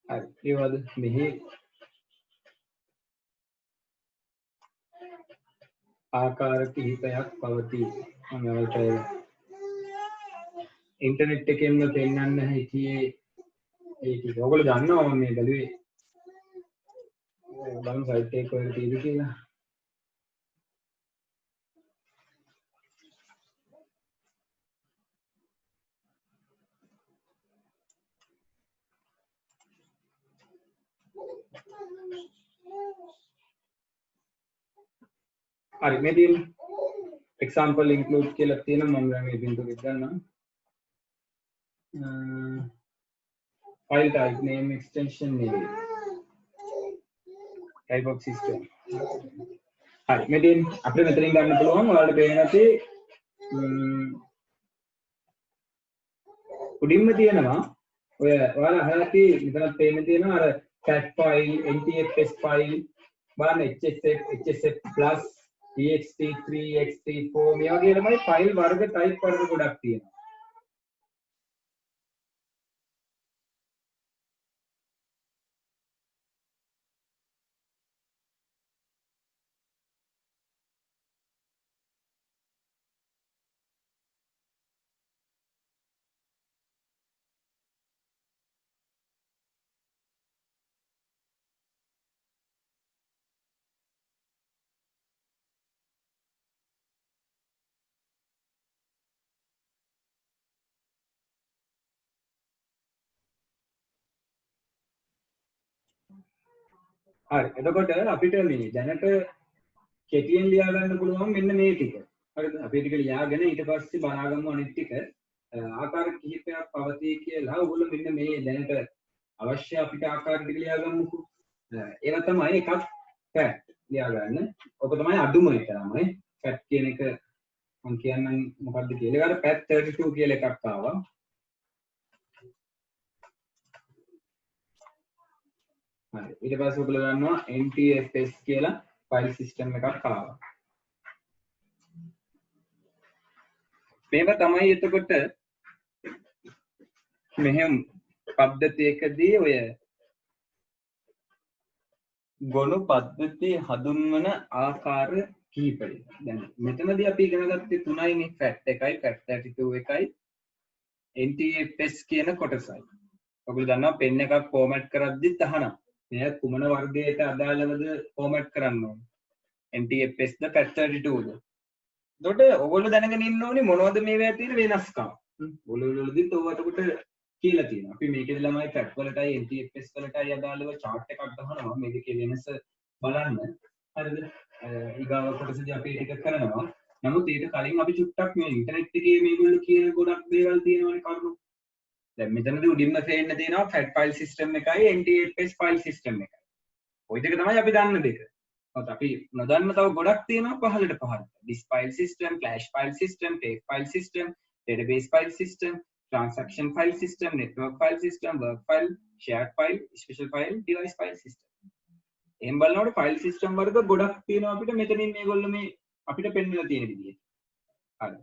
හරි ඒවද මෙහි ආකාර කිහිපයක් පවතී. මම ඔයාලට ඉන්ටර්නෙට් එකෙන්ම පෙන්නන්න හිතියේ ඒ ටික. ඔයගොල්ලෝ දන්නවා මම මේ බැලුවේ බලමු සයිට් එක කොහෙද තියෙන්නේ කියලා. හරි මේ තියෙන example include කියලා තියෙනවා. මම දැන් මේ බින්දුව ගන්නම්. file type name extension name type of system. හරි මේ තියෙන අපිට මෙතනින් ගන්න පුළුවන්. ඔයාලට පේන නැති උඩින්ම තියෙනවා ඔය ඔයාලා අහලා ඇති මෙතනත් පේන්න තියෙනවා අර cat file ntfs file බලන්න hsf plus ext3 ext4 මේ වගේ ළමයි ෆයිල් වර්ග ටයිප් වර්ග ගොඩක් තියෙනවා. හරි එතකොට අපිට මේ දැනට කෙටියෙන් ලියා ගන්න පුළුවන් මෙන්න මේ ටික. හරිද? අපි ටික ලියාගෙන ඊට පස්සේ බලාගමු අනිත් ටික. ආකාර කිහිපයක් පවතී කියලා ඔයගොල්ලෝ මෙන්න මේ දැනට අවශ්‍ය අපිට ආකාර ටික ලියා ගමුකෝ. ඒක තමයි එකක් cat ලියා ගන්න. ඔක තමයි අඩුම එක තමයි. cat කියන එක මම කියන්නම් මොකද්ද කියලා. ඒකට path 32 කියලා එකක් ආවා. හරි ඊට පස්සේ ඔයගොල්ලෝ ගන්නවා ntfs කියලා ෆයිල් සිස්ටම් එකක් ආවා. මේව තමයි එතකොට මෙහෙම පද්ධතියකදී ඔය ගොනු පද්ධතිය හඳුන්වන ආකාර කිහිපය. දැන් මෙතනදී අපි ඉගෙන ගත්තේ තුනයිනේ fact එකයි fact 32 එකයි ntfs කියන කොටසයි. ඔයගොල්ලෝ දන්නවා පෙන් එකක් ෆෝමැට් කරද්දිත් අහනවා. මෙය කුමන වර්ගයට අදාළවද ෆෝමැට් කරන්න ඕනේ? ntfs ද fact 32 ද? එතකොට ඔයගොල්ලෝ දැනගෙන ඉන්න ඕනේ මොනවද මේවා තියෙන වෙනස්කම්. ඔයගොල්ලෝලදිත් ඔයාලට කියලා තියෙනවා. අපි මේකේ ළමයි fact වලටයි ntfs වලටයි අදාළව chart එකක් ගහනවා. මේ දෙකේ වෙනස බලන්න. හරිද? ඊගාව කොටසදී අපි ඒක කරනවා. නමුත් ඊට කලින් අපි චුට්ටක් මේ ඉන්ටර්නෙට් එකේ මේගොල්ලෝ කියන ගොඩක් දේවල් තියෙනවානේ කරුණු. දැන් මෙතනදී උඩින්ම පේන්න තියෙනවා fact file system එකයි ntfs file system එකයි. ওই දෙක තමයි අපි දන්න දෙක. ඔත් අපි නොදන්න තව ගොඩක් තියෙනවා පහළට. disk file system, flash file system, tape file system, database file system, transaction file system, network file system, work file, shared file, special file, device file system. එහෙන් බලනකොට file system වර්ග ගොඩක් තියෙනවා අපිට මෙතනින් මේගොල්ලෝ මේ අපිට පෙන්වලා තියෙන විදිහට. හරි.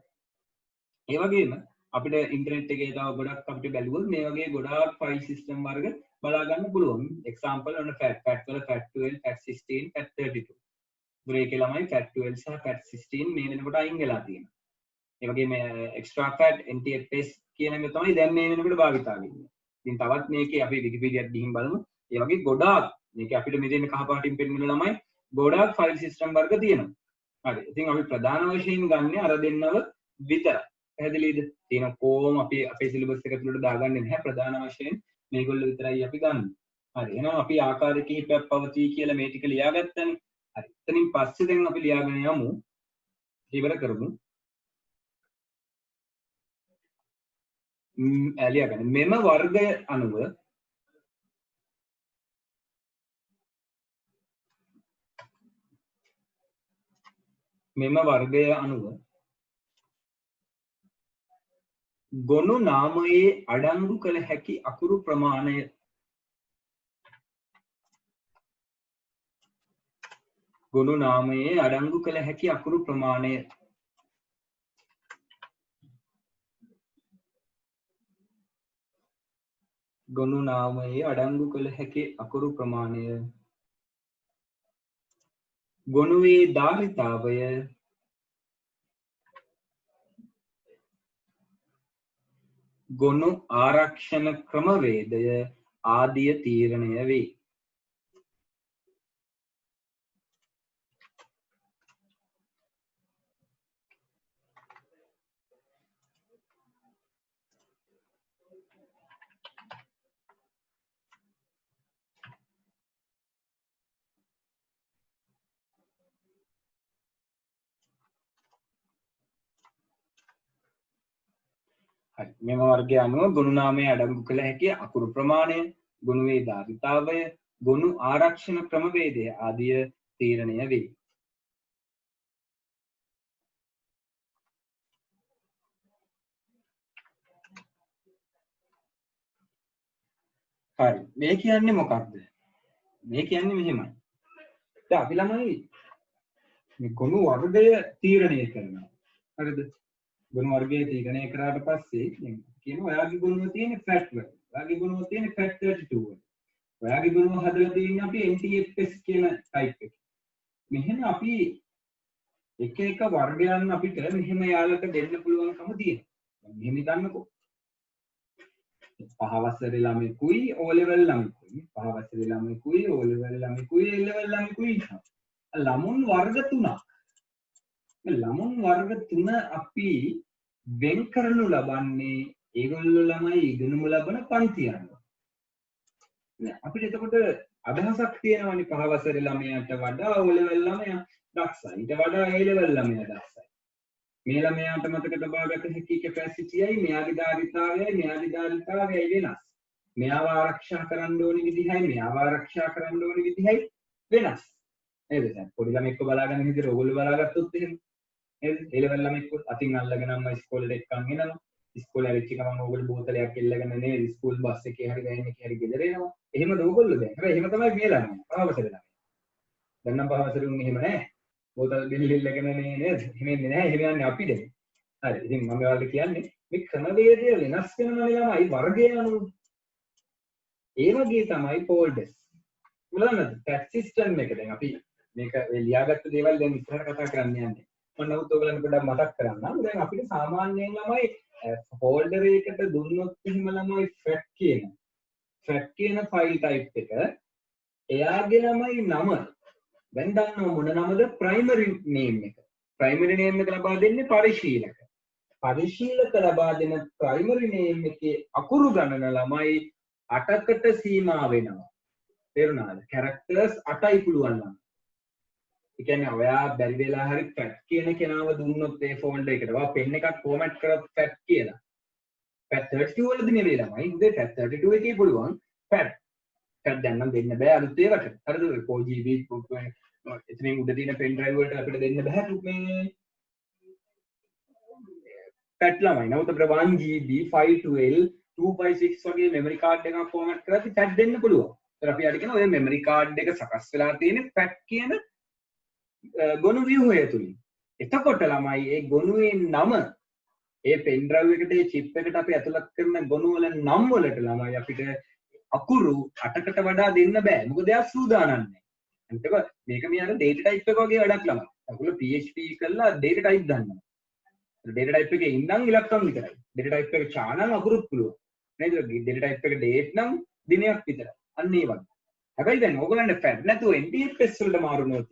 ඒ වගේම අපිට ඉන්ටර්නෙට් එකේ තව ගොඩක් අපිට බැලුවොත් මේ වගේ ගොඩාක් ෆයිල් සිස්ටම් වර්ග බලා ගන්න පුළුවන්. එක්සැම්පල් ඔන්න fact වල fact 12, fact 16, fact 32. ඒකේ ළමයි fat 12 සහ fat 16 මේ වෙනකොට අයින් වෙලා තියෙනවා. ඒ වගේම extra fat NTFS කියන එක තමයි දැන් මේ වෙනකොට භාවිතා වෙන්නේ. ඉතින් තවත් මේකේ අපි විකිපීඩියාට ගිහින් බලමු. ඒ වගේ ගොඩාක් මේක අපිට මෙතන කහ පාටින් පෙන්වන ළමයි ගොඩාක් ෆයිල් සිස්ටම් වර්ග තියෙනවා. හරි. ඉතින් අපි ප්‍රධාන වශයෙන් ගන්න අර දෙන්නව විතරයි. පැහැදිලිද? තියෙන කොහොම අපි අපේ සිලබස් එක තුළට දාගන්නේ නැහැ. ප්‍රධාන වශයෙන් මේගොල්ලෝ විතරයි අපි ගන්න. හරි. එහෙනම් අපි ආකාර කිහිපයක් පවතී කියලා මේ ටික ලියාගත්තනේ. හරි. එතනින් පස්සේ දැන් අපි ලියාගෙන යමු. ඉවර කරමු. ලියාගන්න. මෙම වර්ගය අනුව ගොනු නාමයේ අඩංගු කළ හැකි අකුරු ප්‍රමාණය ගොනු නාමයේ අඩංගු කළ හැකි අකුරු ප්‍රමාණය ගොනු නාමයේ අඩංගු කළ හැකි අකුරු ප්‍රමාණය ගොනුවේ ධාරිතාවය ගොනු ආරක්ෂණ ක්‍රමවේදය ආදිය තීරණය වේ. මෙම වර්ගය අනුව ගොනු නාමයේ අඩංගු කළ හැකි අකුරු ප්‍රමාණය ගොනුවේ ධාරිතාවය ගොනු ආරක්ෂණ ක්‍රමවේදය ආදිය තීරණය වේ. හරි. මේ කියන්නේ මොකක්ද? මේ කියන්නේ මෙහෙමයි. දැන් අපි ළමයි මේ ගොනු වර්ගය තීරණය කරනවා. හරිද? ගොනු වර්ගය තීරණය කරාට පස්සේ දැන් කියනවා ඔයාගේ ගොනුව තියෙන ෆැට් වල. ඔයාගේ ගොනුව තියෙන ෆැට් 32 වල. ඔයාගේ ගොනුව හදලා තියෙන්නේ අපි NTFS කියන ටයිප් එක. මෙහෙම අපි එක එක වර්ගයන් අපිට මෙහෙම යාලට දෙන්න පුළුවන්කම තියෙනවා. මෙහෙම හිතන්නකෝ. 5 වසරේ ළමයෙකුයි O level ළමයෙකුයි 5 වසරේ ළමයෙකුයි O level ළමයෙකුයි L level ළමයෙකුයි ළමුන් වර්ග තුනක්. මේ ළමුන් වර්ග තුන අපි වෙන් කරනු ලබන්නේ ඒගොල්ලෝ ළමයි ඉගෙනමු ලබන පන්ති අනුව. අපිට එතකොට අදහසක් තියෙනවානේ 5 වසරේ ළමයාට වඩා O level ළමයා දක්ෂයි. ඊට වඩා A level ළමයා දක්ෂයි. මේ ළමයාට මතක තබාගත හැකි කැපැසිටියයි මෙයාගේ ධාරිතාවයයි වෙනස්. මෙයාව ආරක්ෂා කරන්න ඕනි විදිහයි මෙයාව ආරක්ෂා කරන්න ඕනි විදිහයි වෙනස්. නේද? දැන් පොඩි ළමෙක්ව බලාගන්න විදිහට ඕගොල්ලෝ බලාගත්තොත් එහෙම. නේද? ඒ ලෙවල් ළමෙක්ව අතින් අල්ලගෙන අම්මා ඉස්කෝලේට එක්කන් එනවා. ඉස්කෝලේ ඇවිත් ගමන් ඕගොල්ලෝ බෝතලයක් එල්ලගෙන නේද ඉස්කෝල් බස් එකේ හරි වෑන් එකේ හරි ගෙදර එනවා. එහෙමද ඕගොල්ලෝ දැන්? හැබැයි එහෙම තමයි මේ ළමයා. පහවසර ළමයා. දැන් නම් පහවසරුන් එහෙම නැහැ. බෝතල් බිල් ඉල්ලගෙන නේද? එහෙම ඉන්නේ නැහැ. එහෙම යන්නේ අපිට. හරි. ඉතින් මම ඔයාලට කියන්නේ මේ ක්‍රමවේදය වෙනස් වෙනවා ළමයි වර්ගය අනුව. ඒ වගේ තමයි ෆෝල්ඩර්ස්. මොනවාද? ටැග් සිස්ටම් එක දැන් අපි මේක ලියාගත්ත දේවල් දැන් ඉස්සරහට කතා කරන්න යන්නේ. මම නමුත් ඔයගලන්ට පොඩ්ඩක් මතක් කරන්නම්. දැන් අපිට සාමාන්‍යයෙන් ළමයි ෆෝල්ඩර් එකකට දුන්නොත් එහෙම ළමයි ෆැට් කියන ෆයිල් ටයිප් එක එයාගේ ළමයි නම දැන් දන්නව මොන නමද? ප්‍රයිමරි නේම් එක. ප්‍රයිමරි නේම් එක ලබා දෙන්නේ පරිශීලක. පරිශීලක ලබා දෙන ප්‍රයිමරි නේම් එකේ අකුරු ගණන ළමයි 8කට සීමා වෙනවා. තේරුණාද? කැරක්ටර්ස් 8යි පුළුවන් නම්. ඒ කියන්නේ ඔයා බැරි වෙලා හරි ෆැට් කියන කෙනාව දුන්නොත් ඒ ෆෝල්ඩර් එකට ඔයා පෙන් එකක් ෆෝමැට් කරත් ෆැට් කියලා. ෆැට් 32 වලදී නෙවෙයි ළමයි. ඉතින් ෆැට් 32 එකේ පුළුවන් ෆැට්. ෆැට් දැන් නම් දෙන්න බෑ අලුත් ඒවට. හරිද? 4GB එතනින් උඩ තියෙන පෙන් ඩ්‍රයිව් වලට අපිට දෙන්න බෑ මේ ෆැට් ළමයි. නමුත් අපිට 1GB 512 256 වගේ මෙමරි කාඩ් එකක් ෆෝමැට් කරලා ෆැට් දෙන්න පුළුවන්. ඒතර අපි අර කියන ඔය මෙමරි කාඩ් එක සකස් වෙලා තියෙන ෆැට් කියන ගොනු ව්‍යුහය තුලින්. එතකොට ළමයි ඒ ගොනුවේ නම ඒ පෙන් ඩ්‍රයිව් එකට ඒ චිප් එකට අපි ඇතුළත් කරන ගොනු වල නම් වලට ළමයි අපිට අකුරු 8කට වඩා දෙන්න බෑ. මොකද එයා සූදානම් නැහැ. එතකොට මේක මේ අර data type එක වගේ වැඩක් ළමයි. ඔයගොල්ලෝ PHP කරලා data type ගන්නවා. data type එකේ ඉඳන් ඉලක්කම් විතරයි. data type එක channel අකුරුත් පුළුවන්. නේද? data type එක date නම් දිනයක් විතරයි. අන්න ඒ වගේ. හැබැයි දැන් ඕගොල්ලන්ට ෆැට් නැතුව NTFS වලට මාරුනොත්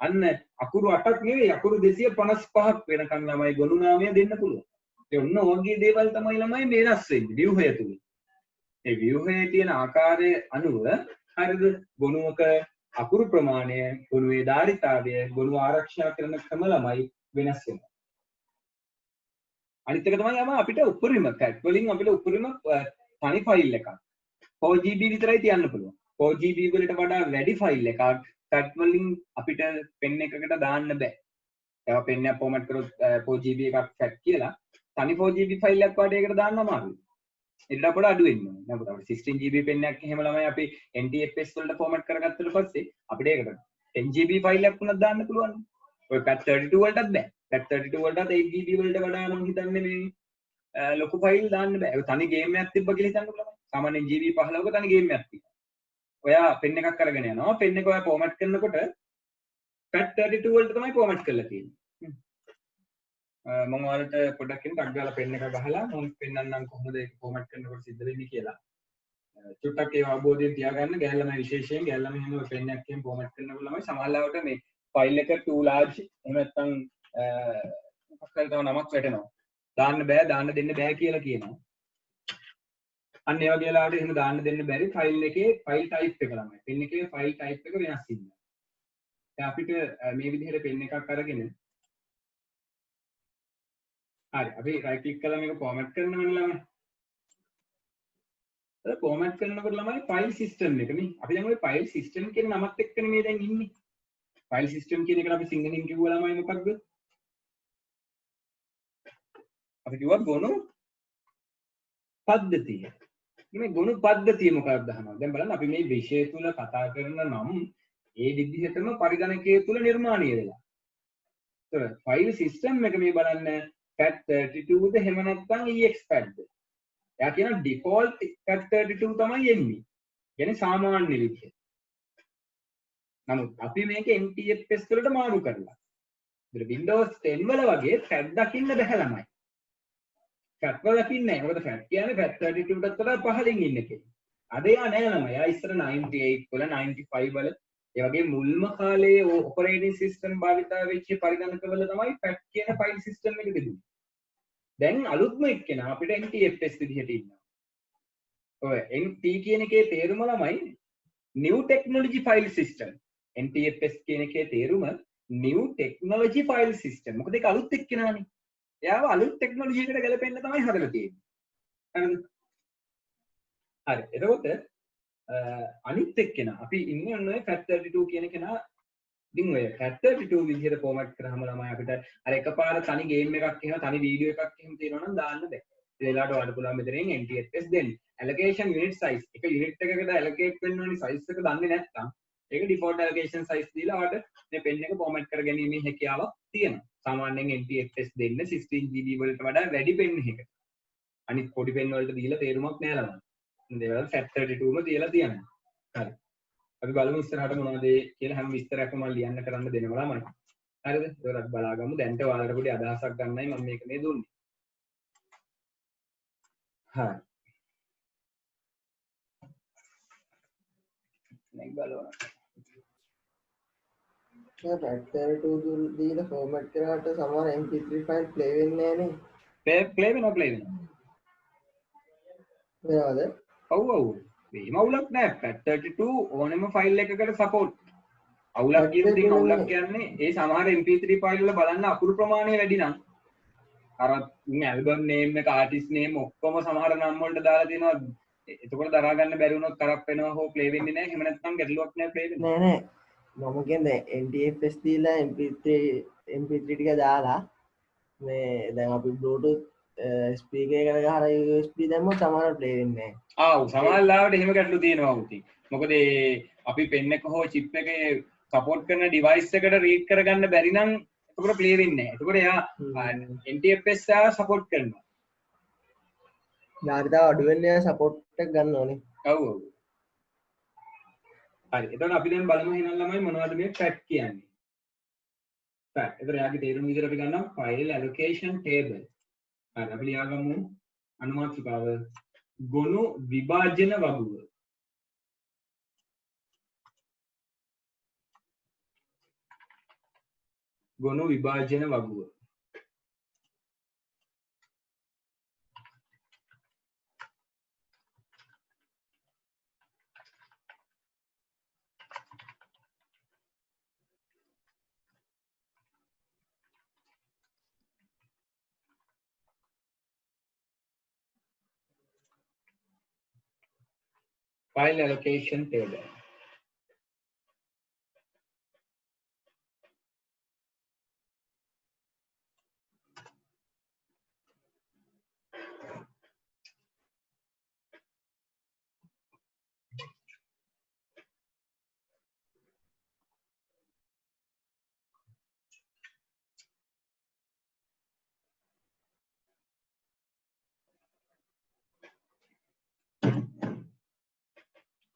අන්න අකුරු 8ක් නෙවෙයි අකුරු 255ක් වෙනකන් ළමයි ගොනු නාමය දෙන්න පුළුවන්. ඒ ඔන්න ඔයගේ දේවල් තමයි ළමයි වෙනස් වෙන්නේ ව්‍යුහය තුලින්. ඒ ව්‍යුහයේ තියෙන ආකාරය අනුව හරිද ගොනුවක අකුරු ප්‍රමාණය, ගොනුවේ ධාරිතාවය, ගොනුව ආරක්ෂා කරන ක්‍රම ළමයි වෙනස් වෙනවා. අනිත් එක තමයි අපිට උපරිම cat වලින් අපිට උපරිම තනි ෆයිල් එකක් 4GB විතරයි තියන්න පුළුවන්. 4GB වලට වඩා වැඩි ෆයිල් එකක් cat වලින් අපිට පෙන් එකකට දාන්න බෑ. ඒවා පෙන් එක ෆෝමැට් කරොත් 4GB එකක් cat කියලා තනි 4GB ෆයිල් එකක් වඩ ඒකට දාන්න අමාරුයි. ඊට වඩා අඩු වෙන්න ඕනේ. නේද? අපිට 16GB පෙන් එකක් එහෙම ළමයි අපි NTFS වලට ෆෝමැට් කරගත්තට පස්සේ අපිට ඒකට 10GB ෆයිල් එකක් වුණත් දාන්න පුළුවන්. ඔය cat32 වලටත් බෑ. cat32 වලටත් 8GB වලට වඩා මම හිතන්නේ මේ ලොකු ෆයිල් දාන්න බෑ. ඔය තනි ගේම් එකක් තිබ්බ කියලා හිතන්නකෝ ළමයි. සාමාන්‍යයෙන් GB 15ක තනි ගේම් එකක් තියෙනවා. ඔයා පෙන් එකක් අරගෙන යනවා. පෙන් එක ඔයා ෆෝමැට් කරනකොට cat32 වලට තමයි ෆෝමැට් කරලා තියෙන්නේ. මම ඔයාලට පොඩ්ඩක් ටක් ගාලා පෙන් එක ගහලා මම පෙන්නන්නම් කොහොමද ඒක ෆෝමැට් කරනකොට සිද්ධ වෙන්නේ කියලා. චුට්ටක් ඒ අවබෝධයෙන් තියාගන්න ගෑල්ලම විශේෂයෙන් ගෑල්ලම එහෙම පෙන් එකක් එහෙම ෆෝමැට් කරනකොට ළමයි සමහරවිට මේ ෆයිල් එක too large එහෙම නැත්නම් මොකක් හරි තව නමක් වැටෙනවා. දාන්න බෑ දාන්න දෙන්න බෑ කියලා කියනවා. අන්න ඒ වගේ වෙලාවට එහෙම දාන්න දෙන්න බැරි ෆයිල් එකේ ෆයිල් ටයිප් එක ළමයි. පෙන් එකේ ෆයිල් ටයිප් එක වෙනස් වෙනවා. දැන් අපිට මේ විදිහට පෙන් එකක් අරගෙන හරි අපි රයිට් ක්ලික් කරලා මේක ෆෝමැට් කරනවනේ ළමයි. ඒක ෆෝමැට් කරනකොට ළමයි ෆයිල් සිස්ටම් එක නේ. අපි දැන් ওই ෆයිල් සිස්ටම් කියන නමත් එක්කනේ මේ දැන් ඉන්නේ. ෆයිල් සිස්ටම් කියන එකට අපි සිංහලෙන් කිව්වා ළමයි මොකක්ද? අපි කිව්වා ගොනු පද්ධතිය. මේ ගොනු පද්ධතිය මොකක්ද අහනවා. දැන් බලන්න අපි මේ විෂය තුල කතා කරන නම් ඒ විදිහටම පරිගණකයේ තුල නිර්මාණය වෙලා. ඒතර ෆයිල් සිස්ටම් එක මේ බලන්න cat32 ද එහෙම නැත්නම් expat ද. එයා කියන default cat32 තමයි එන්නේ. කියන්නේ සාමාන්‍ය විදිහ. නමුත් අපි මේක NTFS වලට මාරු කරලා. ඒතර Windows 10 වල වගේ cat දකින්න බැහැ ළමයි. cat වල දකින්නේ නැහැ. මොකද cat කියන්නේ cat32 ටත් වඩා පහළින් ඉන්න කෙනෙක්. අද යා නෑ ළමයි. යා ඉස්සර 98 වල 95 වල ඒ වගේ මුල්ම කාලේ ඔපරේටින් සිස්ටම් භාවිතා වෙච්ච පරිගණකවල තමයි cat කියන ෆයිල් සිස්ටම් එක තිබුණේ. දැන් අලුත්ම එක්කෙනා අපිට NTFS විදිහට ඉන්නවා. ඔය NT කියන එකේ තේරුම ළමයි new technology file system. NTFS කියන එකේ තේරුම new technology file system. මොකද ඒක අලුත් එක්කෙනානේ. එයාව අලුත් ටෙක්නොලොජි එකකට ගැලපෙන්න තමයි හදලා තියෙන්නේ. හරිද? හරි. එතකොට අනිත් එක්කෙනා අපි ඉන්නේ ඔන්න ඔය cat32 කියන කෙනා. ඉතින් ඔය cat32 විදිහට ෆෝමැට් කරාම ළමයි අපිට අර එකපාර තනි ගේම් එකක් එහෙම තනි වීඩියෝ එකක් එහෙම තියෙනවා නම් දාන්න බෑ. ඒ වෙලාවට ඔයාලට පුළුවන් මෙතනින් NTFS දෙන්න. allocation unit size එක යුනිට් එකකට allocate වෙන්න ඕනි size එක දන්නේ නැත්නම් ඒක default allocation size දීලා ඔයාලට මේ pen එක format කර ගැනීමේ හැකියාවක් තියෙනවා. සාමාන්‍යයෙන් NTFS දෙන්න 16GB වලට වඩා වැඩි pen එකකට. අනිත් පොඩි pen වලට දීලා තේරුමක් නෑ ළමයි. ඒවල cat32 ම තියලා තියෙනවා. හරි. අපි බලමු ඉස්සරහට මොනවද කියලා හැම විස්තරයක්ම මම ලියන්න කරන්න දෙනවා ළමයි. හරිද? ඒක බලාගමු. දැන්ට ඔයාලට පොඩි අදහසක් ගන්නයි මම මේක මේ දුන්නේ. හරි. දැන් බලන්න. cat32 දීලා ෆෝමැට් කරාට සමහර mp3 ෆයිල් ප්ලේ වෙන්නේ නැහැ නේ. ප්ලේ වෙනවා. වෙනවද? ඔව්. මේම අවුලක් නෑ. cat32 ඕනෙම ෆයිල් එකකට සපෝට්. අවුලක් කියන්නේ අවුලක් කියන්නේ ඒ සමහර mp3 ෆයිල් වල බලන්න අකුරු ප්‍රමාණය වැඩි නම් අර ඇල්බම් නේම් එක ආටිස්ට් නේම් ඔක්කොම සමහර නම් වලට දාලා තියෙනවා. එතකොට දරා ගන්න බැරි වුණොත් කරප් වෙනවා හෝ ප්ලේ වෙන්නේ නැහැ. එහෙම නැත්නම් ගැටලුවක් නැහැ ප්ලේ වෙන්නේ. නෑ. මම කියන්නේ NTFS දීලා mp3 ටික දාලා මේ දැන් අපි Bluetooth ස්පීකර් එකකට ගහලා USB දැම්මොත් සමහරවල් ප්ලේ වෙන්නේ නැහැ. ආව් සමහර ලාවට එහෙම ගැටලු තියෙනවා උති. මොකද අපි පෙන් එක හෝ චිප් එකේ සපෝට් කරන ඩිවයිස් එකට රීඩ් කරගන්න බැරි නම් එතකොට ප්ලේ වෙන්නේ නැහැ. එතකොට එයා NTFS සපෝට් කරනවා. ධාරිතාව අඩු වෙන්නේ සපෝට් එක ගන්න ඕනේ. ඔව්. හරි. එතකොට අපි දැන් බලමු එහෙනම් ළමයි මොනවද මේ fact කියන්නේ. fact. එතකොට යාගේ තේරුම විදිහට අපි ගන්නවා file allocation table. හරි. අපි ලියාගමු අනුමාත්‍රිකාව ගොනු විභාජන වගුව. ගොනු විභාජන වගුව. File allocation table.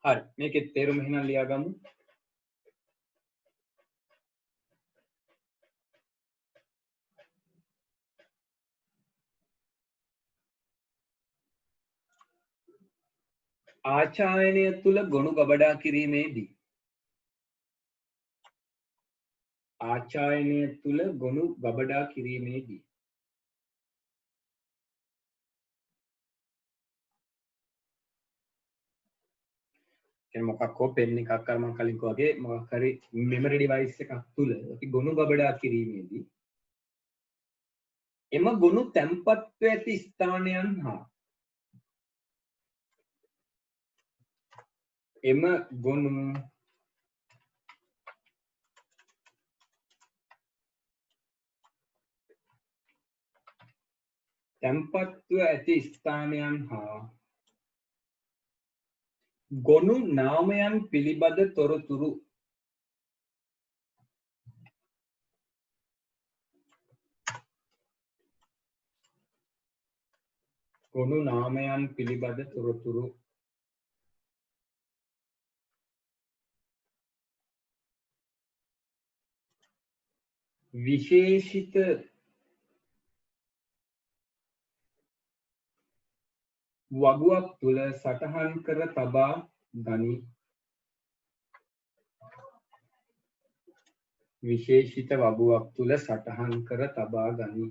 හරි මේකේ තේරුම එහෙනම් ලියාගමු. ආචායනය තුල ගොනු ගබඩා කිරීමේදී ආචායනය තුල ගොනු ගබඩා කිරීමේදී කියන්නේ මොකක් හෝ පෙන් එකක් අර මම කලින් කිව්වා වගේ මොකක් හරි මෙමරි ඩිවයිස් එකක් තුල අපි ගොනු ගබඩා කිරීමේදී එම ගොනු තැන්පත්ව ඇති ස්ථානයන් හා එම ගොනු තැන්පත්ව ඇති ස්ථානයන් හා ගොනු නාමයන් පිළිබඳ තොරතුරු ගොනු නාමයන් පිළිබඳ තොරතුරු විශේෂිත වගුවක් තුල සටහන් කර තබා ගනී. විශේෂිත වගුවක් තුල සටහන් කර තබා ගනී.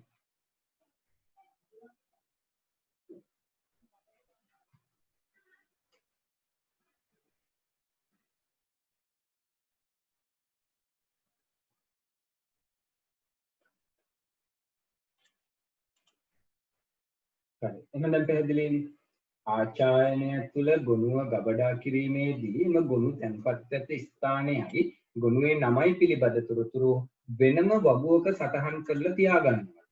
හරි. එහෙනම් දැන් පැහැදිලිනේ. ආචායනය තුල ගොනුව ගබඩා කිරීමේදී එම ගොනු තැන්පත් ඇති ස්ථානයයි ගොනුවේ නමයි පිළිබඳ තොරතුරු වෙනම වගුවක සටහන් කරලා තියාගන්නවා.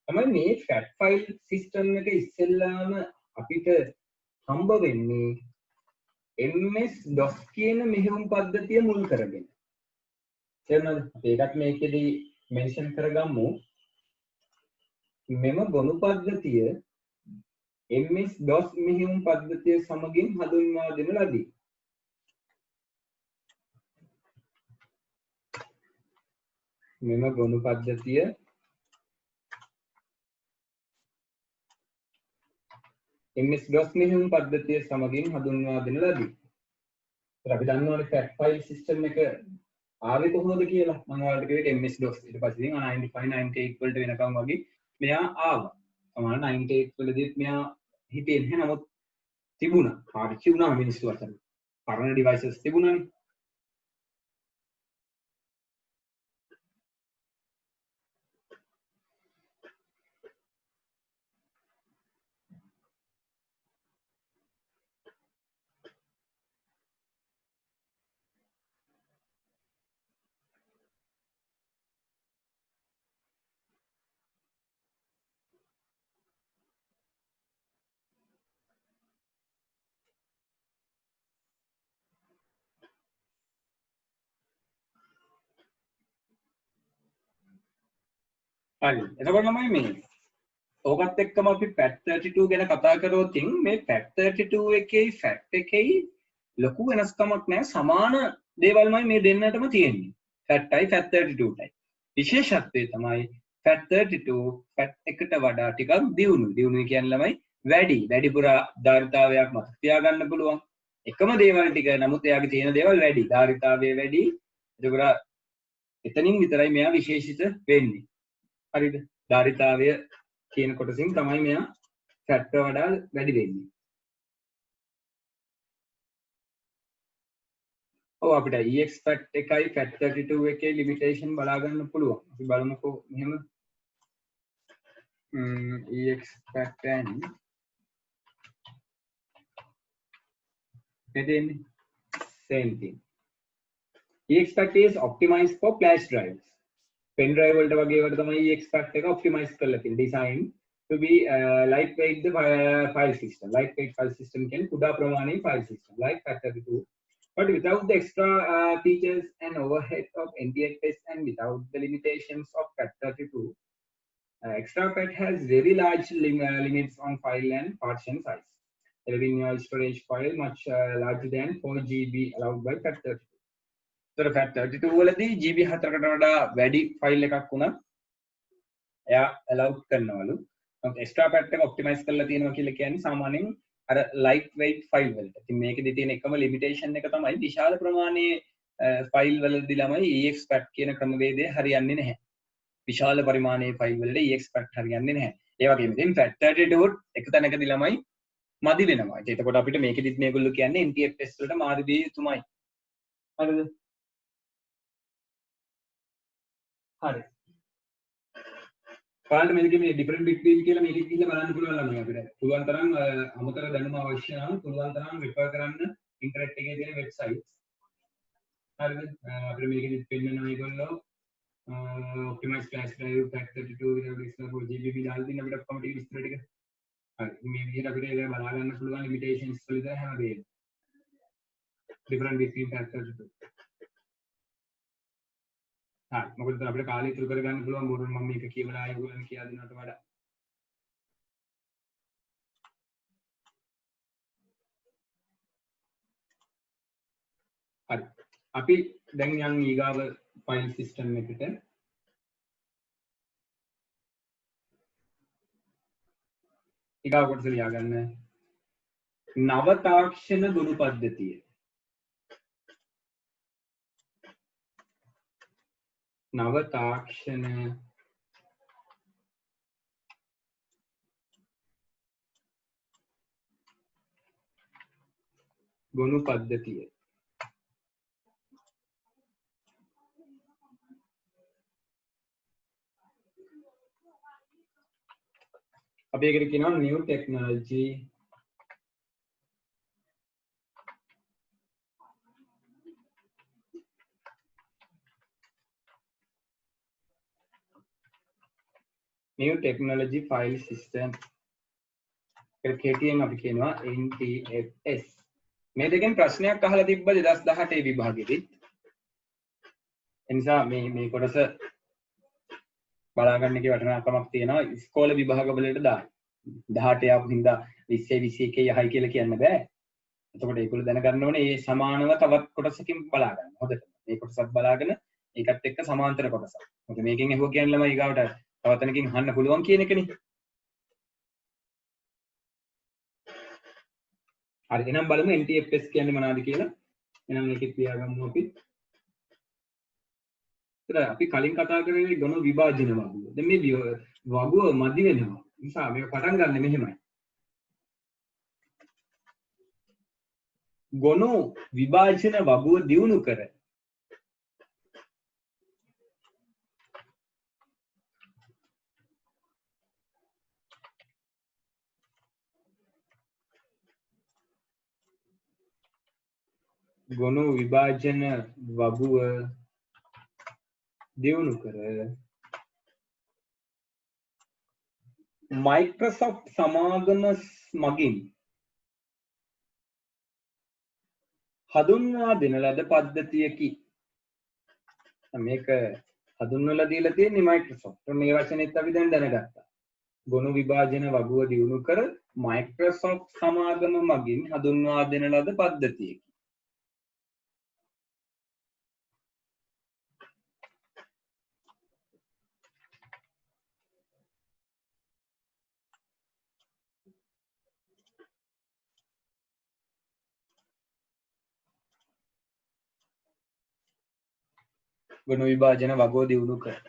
තමයි මේ fact file system එක ඉස්සෙල්ලාම අපිට හම්බ වෙන්නේ MS DOS කියන මෙහෙයුම් පද්ධතිය මුල් කරගෙන. තේරුණාද? අපි ඒකත් මේකෙදි මෙන්ෂන් කරගමු. මෙම ගොනු පද්ධතිය MS DOS මෙහෙයුම් පද්ධතිය සමගින් හඳුන්වා දෙන ලදී. මෙම ගොනු පද්ධතිය MS DOS මෙහෙයුම් පද්ධතිය සමගින් හඳුන්වා දෙන ලදී. අපි දන්නවනේ fact file system එක ආවේ කොහොමද කියලා. මම ඔයාලට කිව්වේ MS DOS ඊට පස්සේ 95 98 වලට වෙනකම් වගේ මෙයා ආවා. සමහර 98 වලදීත් මෙයා හිතේ නැහැ. නමුත් තිබුණා. පාවිච්චි වුණා මිනිස්සු අතර. පරණ devices තිබුණානේ. හරි. එතකොට තමයි මේ ඕකත් එක්කම අපි fact 32 ගැන කතා කරොත් මේ fact 32 එකේ fact එකේ ලොකු වෙනස්කමක් නැහැ. සමාන දේවල්මයි මේ දෙන්නටම තියෙන්නේ. fat-යි fat32යි. විශේෂත්වය තමයි fat32 fat එකට වඩා ටිකක් දියුණුයි. දියුණුයි කියන්නේ ළමයි වැඩිපුර ධාරිතාවයක් මතක තියාගන්න පුළුවන්. එකම දේවල් ටික නමුත් එයාගේ තියෙන දේවල් වැඩි. ධාරිතාවය වැඩි. ඒකෝර එතනින් විතරයි මෙයා විශේෂිත වෙන්නේ. හරිද? ධාරිතාවය කියන කොටසින් තමයි මෙයා fat වඩා වැඩි වෙන්නේ. ඔව් අපිට EX fat එකයි fat32 එකේ limitation බලා ගන්න පුළුවන්. අපි බලමුකෝ මෙහෙම EX fat and same thing. EX fat is optimized for flash drives. Pen drive වලට වගේ ඒවට තමයි EX fat එක optimize කරලා තියෙන්නේ. Design to be lightweight the file system. Lightweight file system කියන්නේ කුඩා ප්‍රමාණයේ file system like fat32. But without the extra features and overhead of NTFS and without the limitations of FAT32, extra fat has very large limits on file and partition size. 11 storage file much larger than 4 GB allowed by FAT32. So FAT32 වලදී GB 4කට වඩා වැඩි ෆයිල් එකක් වුණා එයා allowed කරනවලු. extra fat එක optimize කරලා තියෙනවා කියලා කියන්නේ සාමාන්‍යයෙන් අර light weight file වලට. ඉතින් මේකෙදි තියෙන එකම limitation එක තමයි විශාල ප්‍රමාණයේ file වලදී ළමයි EX fat කියන ක්‍රමවේදය හරියන්නේ නැහැ. විශාල පරිමාණයේ file වලට EX fat හරියන්නේ නැහැ. ඒ වගේම ඉතින් FAT32 එක තැනකදී ළමයි මදි වෙනවා. එතකොට අපිට මේකෙදිත් මේගොල්ලෝ කියන්නේ NTFS වලට මාරු දිය යුතුමයි. හරිද? හරි. පාලට මේකේ මේ different between කියලා මේකෙත් ගිහිල්ලා බලන්න පුළුවන් ළමයි අපිට. පුළුවන් තරම් අමතර දැනුම අවශ්‍ය නම් පුළුවන් තරම් refer කරන්න ඉන්ටර්නෙට් එකේ තියෙන වෙබ්සයිට්ස්. හරිද? අපිට මේකෙදිත් පෙන්නන මේගොල්ලෝ optimize flash drive FAT32 විතර ඉස්සරහ GBB දාලා තියෙන අපිට කොහොමද විස්තර ටික. හරි. මේ විදිහට අපිට ඒක බලා ගන්න පුළුවන් limitations වල ඉඳලා හැමදේම. different between FAT32. හරි. මොකද අපිට කාලය ඉතුරු කරගන්න පුළුවන් බොරු මම මේක කියවලා ආයෙ ඔයගොල්ලන් කියලා දෙනවට වඩා. හරි. අපි දැන් යන් ඊගාව ෆයිල් සිස්ටම් එකට. ඊගාව කොටස ලියාගන්න. නව තාක්ෂණ ගුණ පද්ධතිය. නව තාක්ෂණ ගුණ පද්ධතිය. අපි ඒකට කියනවා new technology file system. KTM අපි කියනවා NTFS. මේ දෙකෙන් ප්‍රශ්නයක් අහලා තිබ්බ 2018 විභාගෙදි. එනිසා මේ කොටස බලා ගන්න එකේ වටිනාකමක් තියෙනවා. ඉස්කෝලේ විභාග වලට දාන්න. 18 ආපු හින්දා 20 21 යහයි කියලා කියන්න බෑ. එතකොට ඒගොල්ලෝ දැනගන්න ඕනේ මේ සමානව තවත් කොටසකින් බලා ගන්න. හොඳට. මේ කොටසත් බලාගෙන ඒකත් එක්ක සමාන්තර කොටසක්. මොකද මේකෙන් අහුව කියන්නේ ළමයි ඊගාවට තව තැනකින් අහන්න පුළුවන් කියන එකනේ. හරි එහෙනම් බලමු NTFS කියන්නේ මොනවද කියලා. එහෙනම් මේකෙත් ලියාගමු අපි. ඉතින් අපි කලින් කතා කරේ ගුණ විභාජන වගුව. දැන් මේ වගුව මදි වෙනවා. නිසා මේක පටන් ගන්න මෙහෙමයි. ගුණ විභාජන වගුව දියුණු කර ගුණ විභාජන වගුව දියුණු කර Microsoft සමාගම මගින් හඳුන්වා දෙන ලද පද්ධතියකි. මේක හඳුන්වලා දීලා තියෙන්නේ Microsoft. මේ වචනේත් අපි දැන් දැනගත්තා. ගුණ විභාජන වගුව දියුණු කර Microsoft සමාගම මගින් හඳුන්වා දෙන ලද පද්ධතියකි. ගුණ විභාජන වගෝ දියුණු කර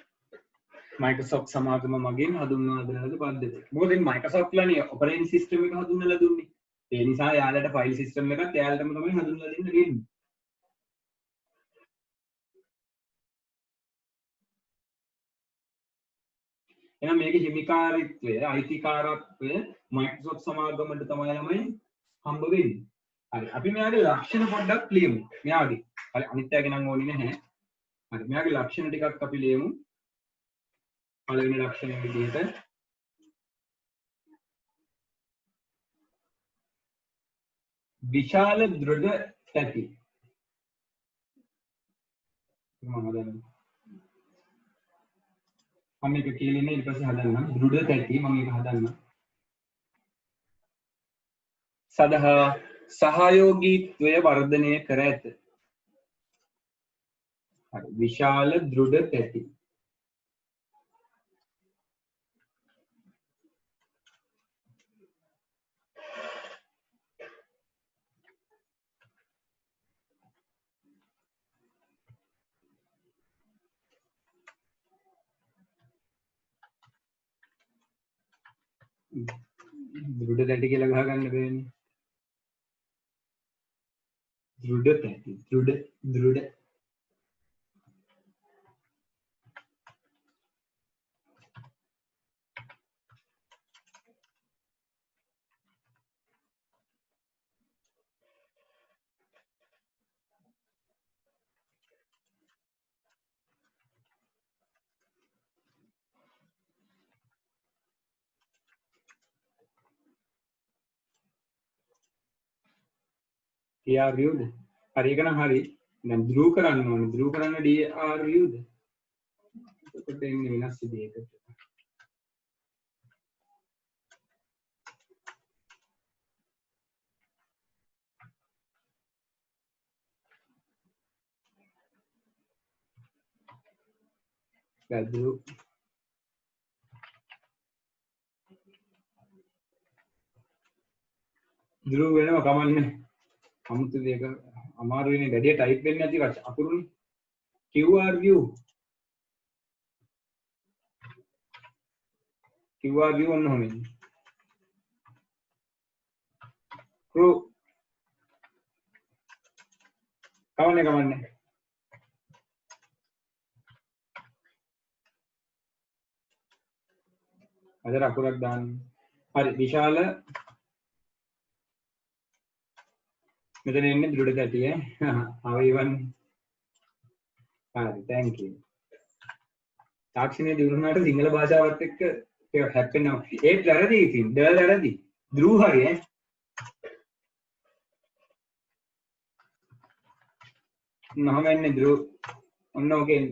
Microsoft සමාගම මගින් හඳුන්වා දෙන ලද පද්ධතිය. මොකද මේ Microsoft ලානේ ඔපරේටින් සිස්ටම් එක හඳුන්වලා දුන්නේ. ඒ නිසා යාළුවට ෆයිල් සිස්ටම් එකත් යාළුවටම තමයි හඳුන්වලා දෙන්න වෙන්නේ. එහෙනම් මේකේ හිමිකාරීත්වය, අයිතිකාරත්වය Microsoft සමාගමට තමයි ළමයි හම්බ වෙන්නේ. හරි. අපි මෙයාගේ ලක්ෂණ පොඩ්ඩක් ලියමු. මෙයාගේ. හරි අනිත් අයගේ නම් ඕනේ නැහැ. හරි. මෙයාගේ ලක්ෂණ ටිකක් අපි ලියමු. පළවෙනි ලක්ෂණය විදිහට විශාල දෘಢ තැති. මම හදන්න. මම මේක කියලා ඊට පස්සේ හදන්නම්. දෘಢ තැති මම මේක හදන්නම්. සදහා සහයෝගීත්වය වර්ධනය කර ඇත. හරි. විශාල දෘಢ තැති. දෘඩ තැටි කියලා ගහ ගන්න බෑනේ. දෘඩ තැටි. දෘඩ. DRUද? හරි එක නම් හරි. දැන් ධ්‍රුව කරන්න ඕනේ. ධ්‍රුව කරන්න DRUද? එතකොට එන්නේ වෙනස් විදිහකට. ධ්‍රුව වෙනව කමන්නේ. අමුතු දෙයක අමාරු වෙන්නේ වැඩි ටයිප් වෙන්නේ නැති අකුරුනේ. QRU ඔන්න ඔහොම එන්නේ. crew කමන්නේ. අද අකුරක් දාන්න. හරි විශාල මෙතන එන්නේ දෘඩ තැටි අවයවන්. හරි thank you. තාක්ෂණයේ දිනුනාට සිංහල භාෂාවත් එක්ක ඒක හැප්පෙනවා. ඒත් වැරදි ඉතින්. වැරදි. ධ්‍රුව හරි ඈ. නහම එන්නේ ධ්‍රුව. ඔන්න ඕකේ.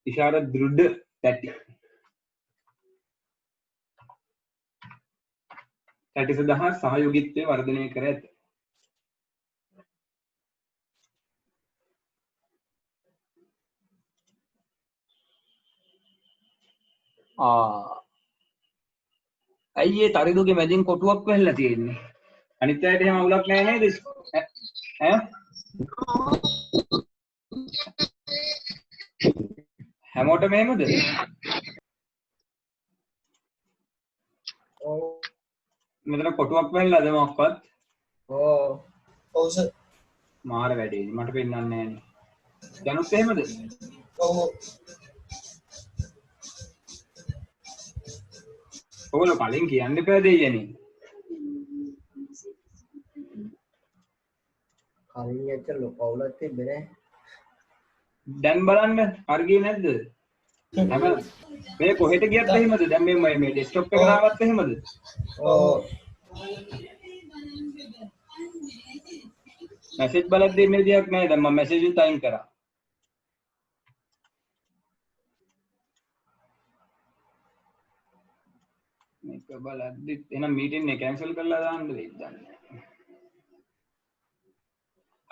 විශාල දෘඩ තැටි. තැටි සඳහා සහයෝගීත්වය වර්ධනය කර ඇත. ඇයි ඒ තරිදුගේ මැදින් කොටුවක් වැහිලා තියෙන්නේ? අනිත් අයට එහෙම අවුලක් නැහැ නේද? ඈ? හැමෝටම එහෙමද? ඔව්. මෙතන කොටුවක් වැහිලාද මොකක්වත්? ඔව් සර්. මාර වැඩේ. මට පෙන්නන්නේ නැහැ නේ. දැනුත් එහෙමද? ඔව්. ඔයගොල්ලෝ කලින් කියන්න එපා දෙයියනේ. කලින් ඇත්තට ලොකවුලක් තිබ්බේ නෑ. දැන් බලන්න හරිය නැද්ද? හැම මේ කොහෙට ගියත් එහෙමද? දැන් මේ ඩෙස්ක්ටොප් එකට ආවත් එහෙමද? ඔව්. මැසේජ් බලද්දී මේ දෙයක් නෑ. දැන් මම මැසේජ් උත් අයින් කරා. මේක බලද්දි එහෙනම් මීටින් එක කැන්සල් කරලා දාන්න වෙයිද දන්නේ නැහැ.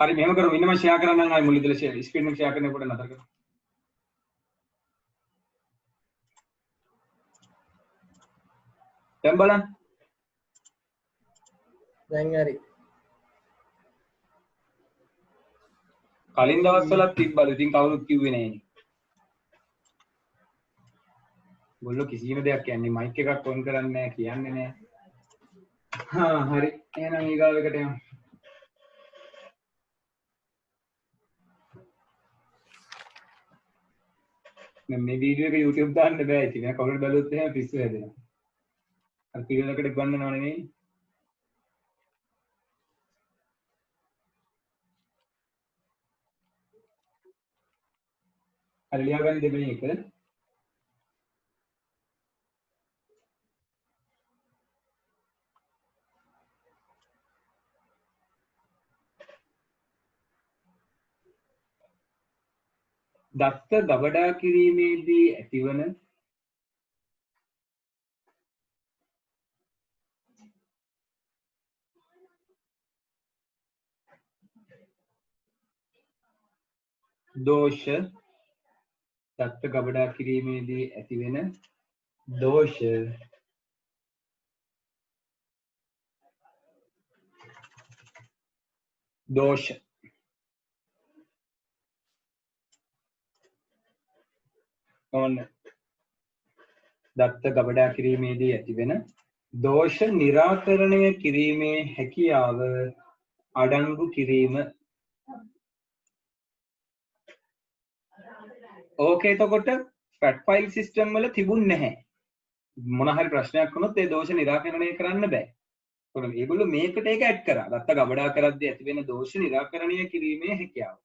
හරි මෙහෙම කරමු. ඉන්න මම ෂෙයා කරන්නම් ආයි මුල ඉඳලා ස්ක්‍රීන් එක ෂෙයා කරනකොට නතර කරමු. දැන් බලන්න. දැන් හරි. කලින් දවස්වලත් තිබ්බලු. ඉතින් කවුරුත් කිව්වේ නැහැ. ගොල්ලෝ කිසිම දෙයක් කියන්නේ මයික් එකක් ඔන් කරන්නේ නැහැ කියන්නේ නැහැ. හරි. එහෙනම් ඊගාවකට යමු. මේ වීඩියෝ එක YouTube දාන්න බෑ ඉතින්. කවුරුත් බැලුවොත් එහෙම පිස්සු හැදෙනවා. අර පිළිවෙලකට ගන්නව නෙමෙයි. අර ලියාගන්න දෙවෙනි එක. දත්ත ගබඩා කිරීමේදී ඇතිවන දෝෂ දත්ත ගබඩා කිරීමේදී ඇතිවෙන දෝෂ ඔන්න දත්ත ගබඩා කිරීමේදී ඇතිවෙන දෝෂ නිරාකරණය කිරීමේ හැකියාව අඩංගු කිරීම. ඕකේ එතකොට ෆැට් ෆයිල් සිස්ටම් වල තිබුණ නැහැ. මොන හරි ප්‍රශ්නයක් වුණොත් ඒ දෝෂ නිරාකරණය කරන්න බෑ. ඒකෝර මේගොල්ලෝ මේකට ඒක ඇඩ් කරා. දත්ත ගබඩා කරද්දී ඇතිවෙන දෝෂ නිරාකරණය කිරීමේ හැකියාව.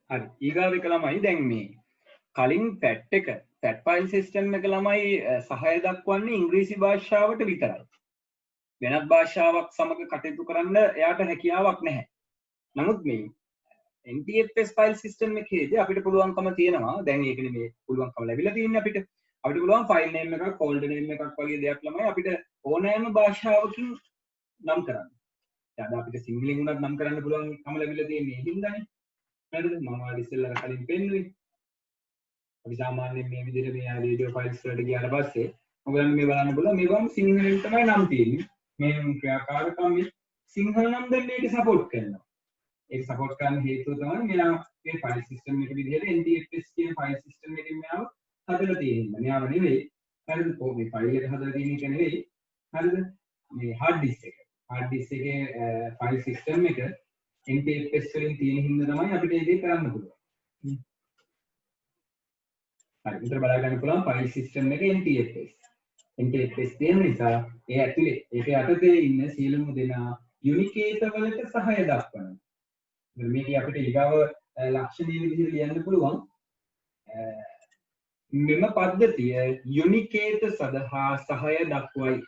හරි ඊගාව එක ළමයි දැන් මේ කලින් ෆැට් එක ෆැට් ෆයිල් සිස්ටම් එක ළමයි සහාය දක්වන්නේ ඉංග්‍රීසි භාෂාවට විතරයි. වෙනත් භාෂාවක් සමග කටයුතු කරන්න එයාට හැකියාවක් නැහැ. නමුත් මේ NTFS ෆයිල් සිස්ටම් එකේදී අපිට පුළුවන්කම තියෙනවා දැන් ඒකනේ මේ පුළුවන්කම ලැබිලා තියෙන්නේ අපිට පුළුවන් ෆයිල් නේම් එකක් ෆෝල්ඩර් නේම් එකක් වගේ දෙයක් ළමයි අපිට ඕනෑම භාෂාවකින් නම් කරන්න. දැන් අපිට සිංහලෙන් උනත් නම් කරන්න පුළුවන්කම ලැබිලා තියෙන්නේ ඒ හින්දානේ. හරිද? මම ආයෙ ඉස්සෙල්ලා කලින් පෙන්නුවේ. අපි සාමාන්‍යයෙන් මේ විදිහට මේ රේඩියෝ ෆයිල්ස් වලට ගියාට පස්සේ ඔයගොල්ලන් මේ බලන්න පුළුවන් මේවම සිංහලෙන් තමයි නම් තියෙන්නේ. මේ ක්‍රියාකාරකම් මේ සිංහල නම් දැන් මේක සපෝට් කරනවා. ඒක සපෝට් කරන්න හේතුව තමයි මෙයා මේ ෆයිල් සිස්ටම් එක විදිහට NTFS කියන ෆයිල් සිස්ටම් එකෙන් මෙයාව හදලා තියෙන්නේ. මෙයාව නෙවෙයි. හරිද? මේ ෆයිල් එක හදලා තියෙන එක නෙවෙයි. හරිද? මේ hard disk එක. hard disk එකේ ෆයිල් සිස්ටම් එක NTFS වලින් තියෙන හින්දා තමයි අපිට ඒක කරන්න පුළුවන්. හරි. විතර බලා ගන්න පුළුවන් ෆයිල් සිස්ටම් එක NTFS. NTFS තියෙන නිසා ඒ ඇතුලේ ඒක යටතේ ඉන්න සියලුම දෙනා යුනිකේත වලට සහාය දක්වනවා. මේක අපිට ඊගාව ලක්ෂණීය විදිහට ලියන්න පුළුවන්. මෙම පද්ධතිය යුනිකේත සඳහා සහාය දක්වයි.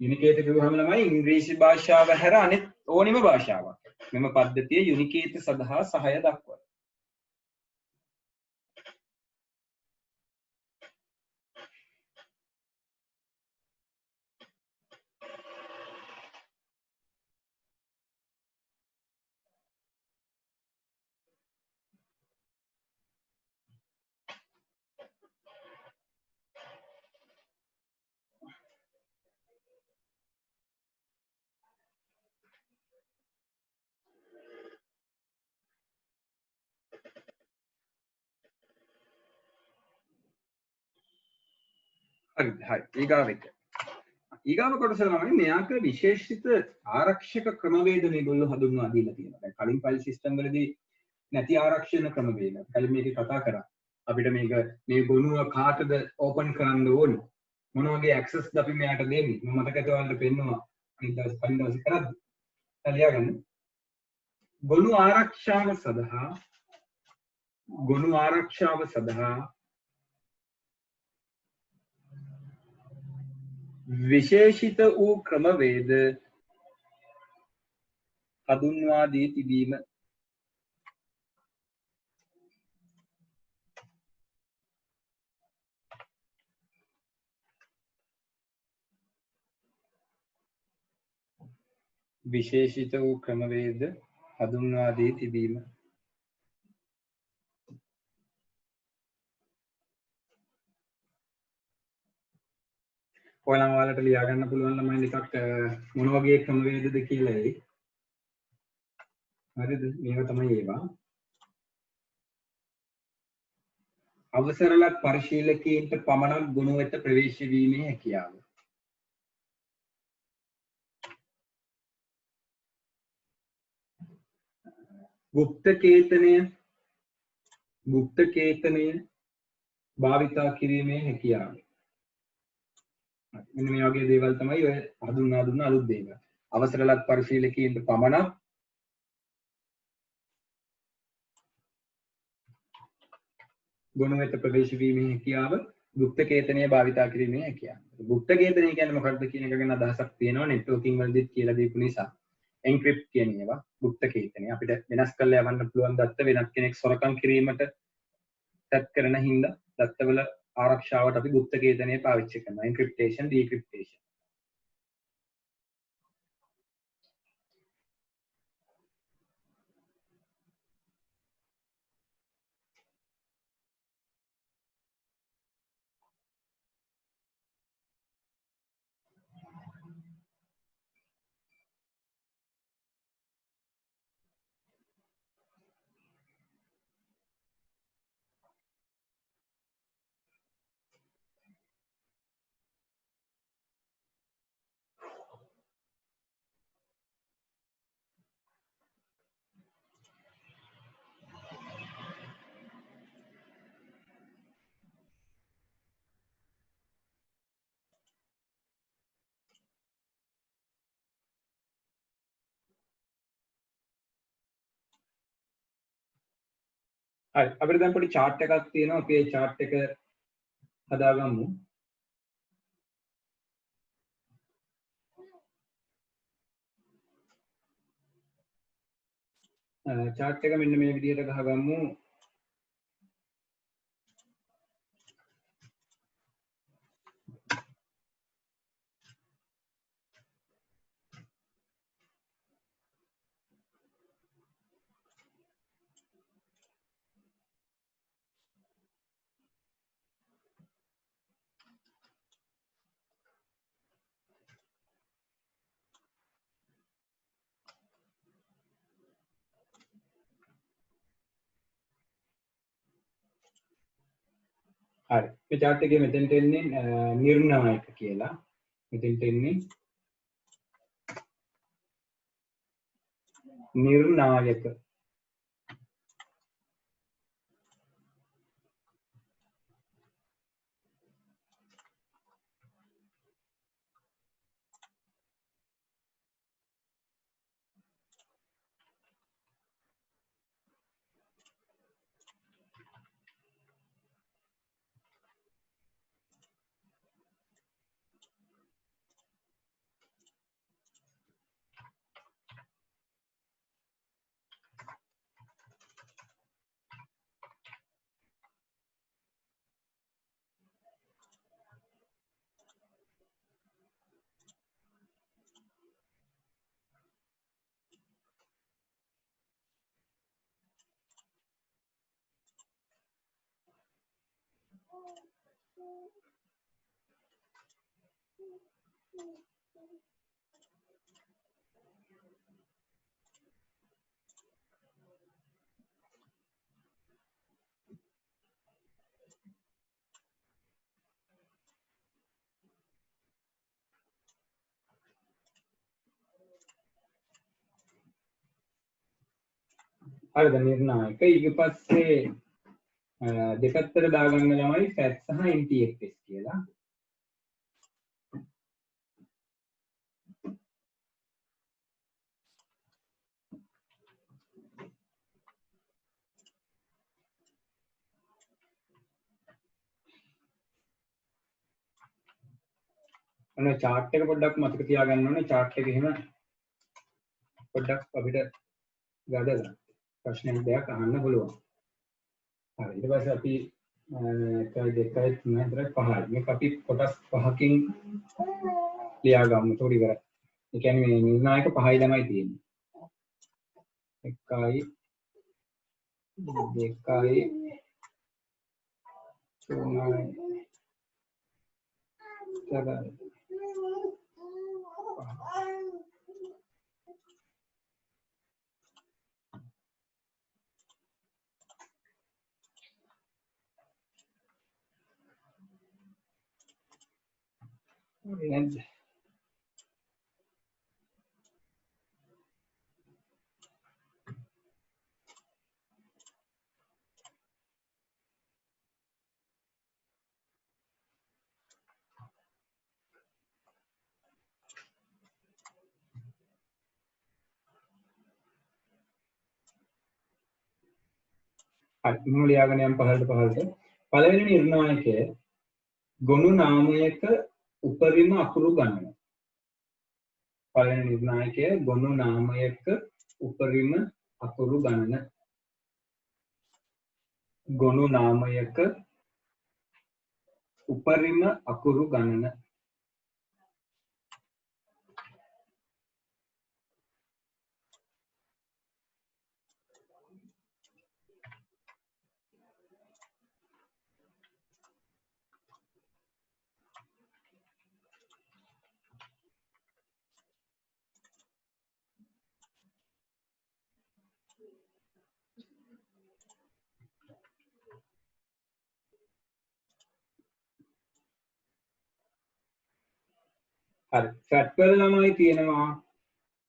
යුනිකේත කියවහම ළමයි ඉංග්‍රීසි භාෂාව හැර අනෙක් ඕනෙම භාෂාවක්. මෙම පද්ධතිය යුනිකේත සඳහා සහාය දක්වයි. හරි ඊගාව කොටස තමයි මෙයාට විශේෂිත ආරක්ෂක ක්‍රමවේද මේගොල්ලෝ හඳුන්වා දීලා තියෙනවා. දැන් කලින් ෆයිල් සිස්ටම් වලදී නැති ආරක්ෂණ ක්‍රමවේද. කලින් මේකේ කතා කරා. අපිට මේ ගොනුව කාටද ඕපන් කරන්න ඕනේ. මොන වගේ ඇක්සස්ද අපි මෙයාට දෙන්නේ. මම මතක ඇතුවන්ට පෙන්නවා. අනිත් දවස් කලින් දවසේ කරද්දි. ලියාගන්න. ගොනු ආරක්ෂාව සඳහා විශේෂිත වූ ක්‍රමවේද හඳුන්වා දී තිබීම. විශේෂිත වූ ක්‍රමවේද හඳුන්වා දී තිබීම. ඔයාලා ඔයාලට ලියා ගන්න පුළුවන් ළමයි එකක් මොන වගේ ක්‍රමවේදද කියලා එයි. හරිද? මේක තමයි ඒවා. අවසරලත් පරිශීලකයන්ට පමණක් ගුණ වෙත ප්‍රවේශ වීමේ හැකියාව. गुप्त केतනය භාවිතා කිරීමේ හැකියාව. මෙන්න මේ වගේ දේවල් තමයි ඔය හඳුන්වා දුන්න අලුත් දේවල්. අවසරලත් පරිශීලකයන්ට පමණක් ගුණ වෙත ප්‍රවේශ වීමේ හැකියාව, গুপ্ත කේතනය භාවිතා කිරීමේ හැකියාව. গুপ্ත කේතනය කියන්නේ මොකක්ද කියන එක ගැන අදහසක් තියෙනවා නෙට්වර්කින් වලදීත් කියලා දීපු නිසා. එන්ක්‍රිප්ට් කියන ඒවා গুপ্ත කේතනය අපිට වෙනස් කරලා යවන්න පුළුවන් දත්ත වෙනත් කෙනෙක් සොරකම් කිරීමට සෙට් කරන හින්දා දත්තවල ආරක්ෂාවට අපි গুপ্ත කේතනය පාවිච්චි කරනවා. එන්ක්‍රිප්ටේෂන්, ඩීක්‍රිප්ටේෂන්. හරි අපිට දැන් පොඩි chart එකක් තියෙනවා. අපි ඒ chart එක හදාගමු. chart එක මෙන්න මේ විදිහට ගහගමු. හරි මේ chart එකේ මෙතෙන්ට එන්නේ නිර්ණායක කියලා. මෙතෙන්ට එන්නේ නිර්ණායක. හරිද නිර්ණායක. ඊට පස්සේ දෙපැත්තට දාගන්න ළමයි FAT සහ NTFS කියලා. අනේ chart එක පොඩ්ඩක් මතක තියාගන්න ඕනේ. chart එක එහෙම පොඩ්ඩක් අපිට ගදලා ප්‍රශ්නයක් දෙයක් අහන්න පුළුවන්. හරි ඊට පස්සේ අපි 1 2 3 4 5 මේක අපි කොටස් 5කින් ලියා ගමු. ඒක ඉවරයි. ඒ කියන්නේ මේ නිර්ණායක 5යි ළමයි තියෙන්නේ. 1යි 2යි 3යි 4යි and මුල ලියාගෙන යම් පහළට පළවෙනි නිර්ණායකය ගොනු නාමයක උපරිම අකුරු ගණන. පළවෙනි නිර්ණායකය ගොනු නාමයක උපරිම අකුරු ගණන. ගොනු නාමයක උපරිම අකුරු ගණන. හරි ෆැට් වල ළමයි තියෙනවා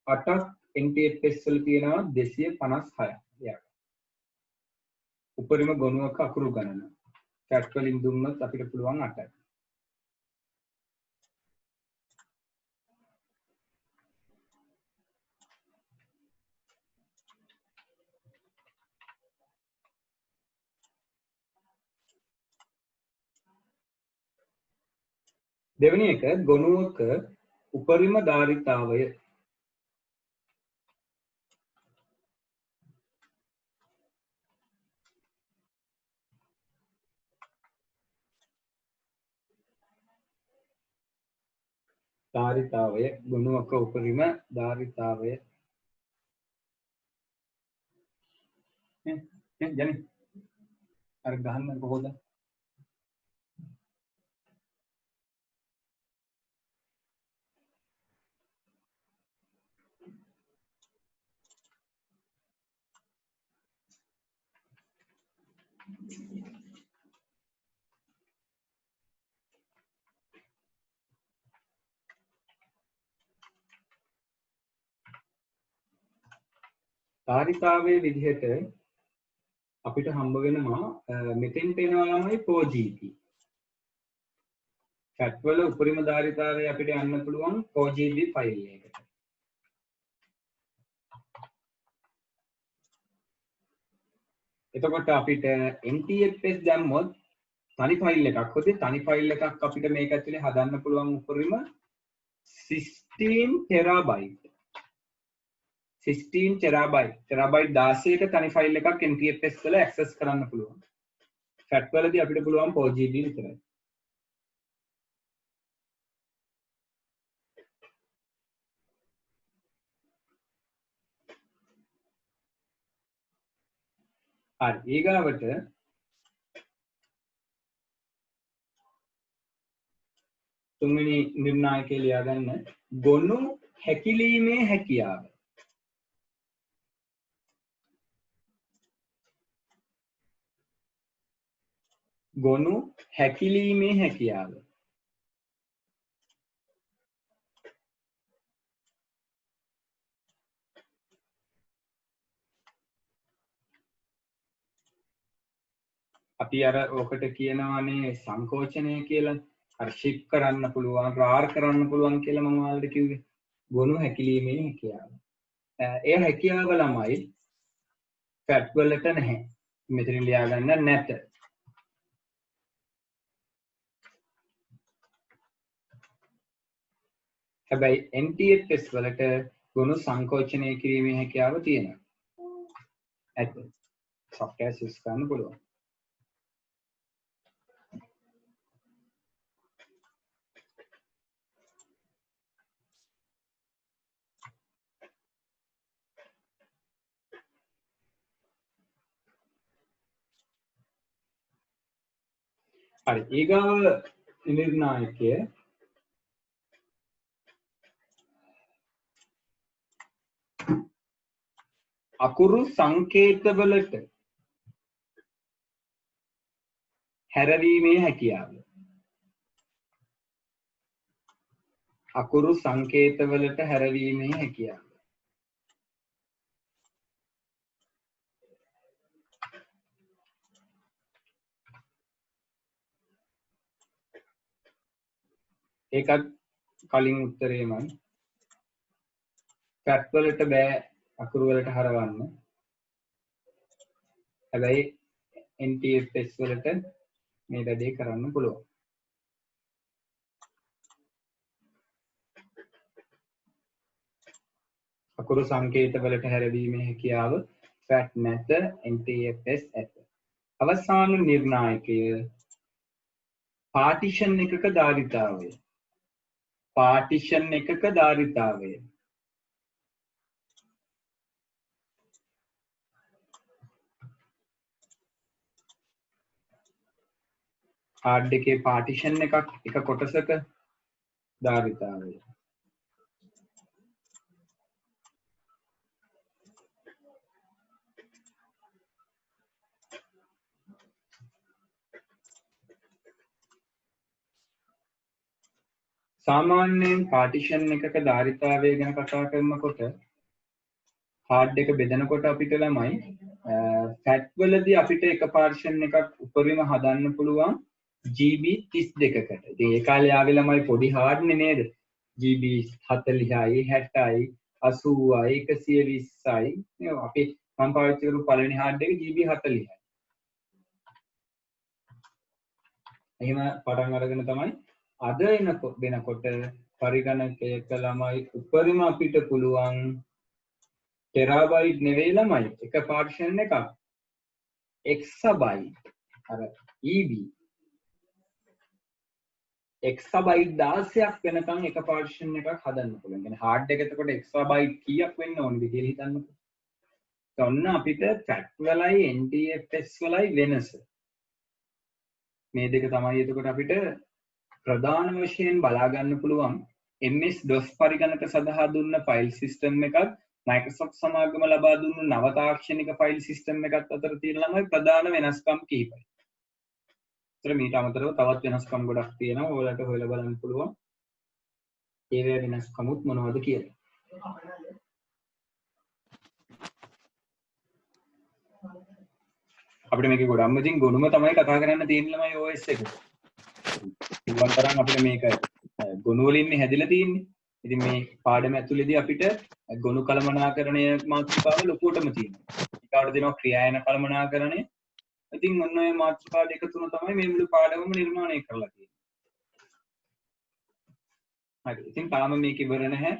8ක් NTFS වල තියෙනවා 256ක්. උපරිම ගොනුවක අකුරු ගණන. ෆැට් වලින් දුන්නොත් අපිට පුළුවන් 8යි. දෙවෙනි එක ගොනුවක උපරිම ධාරිතාවය. ධාරිතාවය ගොනුවක උපරිම ධාරිතාවය. ජනි අර ගහන්න කොහොමද? ධාරිතාවයේ විදිහට අපිට හම්බ වෙනවා මෙතෙන්ට එනවා ළමයි 4GB. ෆැට් වල උපරිම ධාරිතාවය අපිට යන්න පුළුවන් 4GB ෆයිල් එකකට. එතකොට අපිට NTFS දැම්මොත් තනි ෆයිල් එකක් හොදේ තනි ෆයිල් එකක් අපිට මේක ඇතුලේ හදන්න පුළුවන් උපරිම 16 ටෙරාබයිට්. 16 ටෙරාබයිට් 16ක තනි ෆයිල් එකක් NTFS වල ඇක්සස් කරන්න පුළුවන්. ෆැට් වලදී අපිට පුළුවන් 4GB විතරයි. හරි ඊගාවට තුන්වෙනි නිර්ණායකය ලියා ගන්න ගොනු හැකිලීමේ හැකියාව. ගොනු හැකිලීමේ හැකියාව. අපි අර ඔකට කියනවානේ සංකෝචනය කියලා. අර ෂිප් කරන්න පුළුවන්, රාර් කරන්න පුළුවන් කියලා මම ඔයාලට කිව්වේ. ගොනු හැකිලීමේ හැකියාව. ඒ හැකියාව ළමයි ෆැට් වලට නැහැ. මෙතන ලියා ගන්න නැත. හැබැයි NTFS වලට ගොනු සංකෝචනය කිරීමේ හැකියාව තියෙනවා. ඇත්ත. software use කරන්න පුළුවන්. හරි ඊගාව නිර්ණායකය අකුරු සංකේතවලට හැරවීමේ හැකියාව. අකුරු සංකේතවලට හැරවීමේ හැකියාව. ඒකත් කලින් උත්තරේමයි. ෆැක්ට් වලට බෑ අකුරු වලට හරවන්න. හැබැයි NTFS වලට මේ වැඩේ කරන්න පුළුවන්. අකුරු සංකේත වලට හැරවීමේ හැකියාව ෆැක්ට් නැත NTFS ඇත. අවසාන නිර්ණායකය පාටිෂන් එකක ධාරිතාවය. පාටිෂන් එකක ධාරිතාවය. හાર્ඩ් එකේ පාටිෂන් එකක් එක කොටසක ධාරිතාවය. සාමාන්‍යයෙන් පාටිෂන් එකක ධාරිතාවය ගැන කතා කරනකොට හાર્ඩ් එක බෙදනකොට අපිට ළමයි ෆැට් වලදී අපිට එක පාර්ෂන් එකක් උපරිම හදන්න පුළුවන් GB 32කට. ඉතින් ඒ කාලේ ආවේ ළමයි පොඩි හાર્ඩ් නේද? GB 40යි 60යි 80යි 120යි. මේ අපි මම පාවිච්චි කරපු පළවෙනි හાર્ඩ් එක GB 40යි. එහෙම පටන් අරගෙන තමයි අද වෙනකොට පරිගණකයක ළමයි උපරිම අපිට පුළුවන් ටෙරාබයිට් නෙවෙයි ළමයි එක පාර්ෂන් එකක් එක්සබයිට් අර EB එක්සබයිට් 16ක් වෙනකන් එක පාර්ෂන් එකක් හදන්න පුළුවන්. කියන්නේ හાર્ඩ් එක එතකොට එක්සබයිට් කීයක් වෙන්න ඕනද කියලා හිතන්නකෝ. ඔන්න අපිට ෆැක්ට් වලයි NTFS වලයි වෙනස. මේ දෙක තමයි එතකොට අපිට ප්‍රධාන වශයෙන් බලා ගන්න පුළුවන් MS DOS පරිගණක සඳහා දුන්න ෆයිල් සිස්ටම් එකත් Microsoft සමාගම ලබා දුන්නු නව තාක්ෂණික ෆයිල් සිස්ටම් එකත් අතර තියෙන ළමයි ප්‍රධාන වෙනස්කම් කිහිපයි. ඒතර මීට අමතරව තවත් වෙනස්කම් ගොඩක් තියෙනවා. ඔයාලට හොයලා බලන්න පුළුවන්. ඒ වෙනස්කමුත් මොනවද කියලා. අපිට මේක ගොඩක්ම ඉතින් ගොනුම තමයි කතා කරන්න තියෙන ළමයි OS එක. ඉතින් තරම් අපිට මේක ගොනු වලින් හැදිලා තියෙන්නේ. ඉතින් මේ පාඩම ඇතුළේදී අපිට ගොනු කළමනාකරණය මාතෘකාව ලොකුවටම තියෙනවා. ඊට දෙනවා ක්‍රියායන කළමනාකරණය. ඉතින් ඔන්න ඔය මාතෘකා දෙක තුන තමයි මේ මුළු පාඩමම නිර්මාණය කරලා තියෙන්නේ. හරි. ඉතින් තාම මේක ඉවර නැහැ.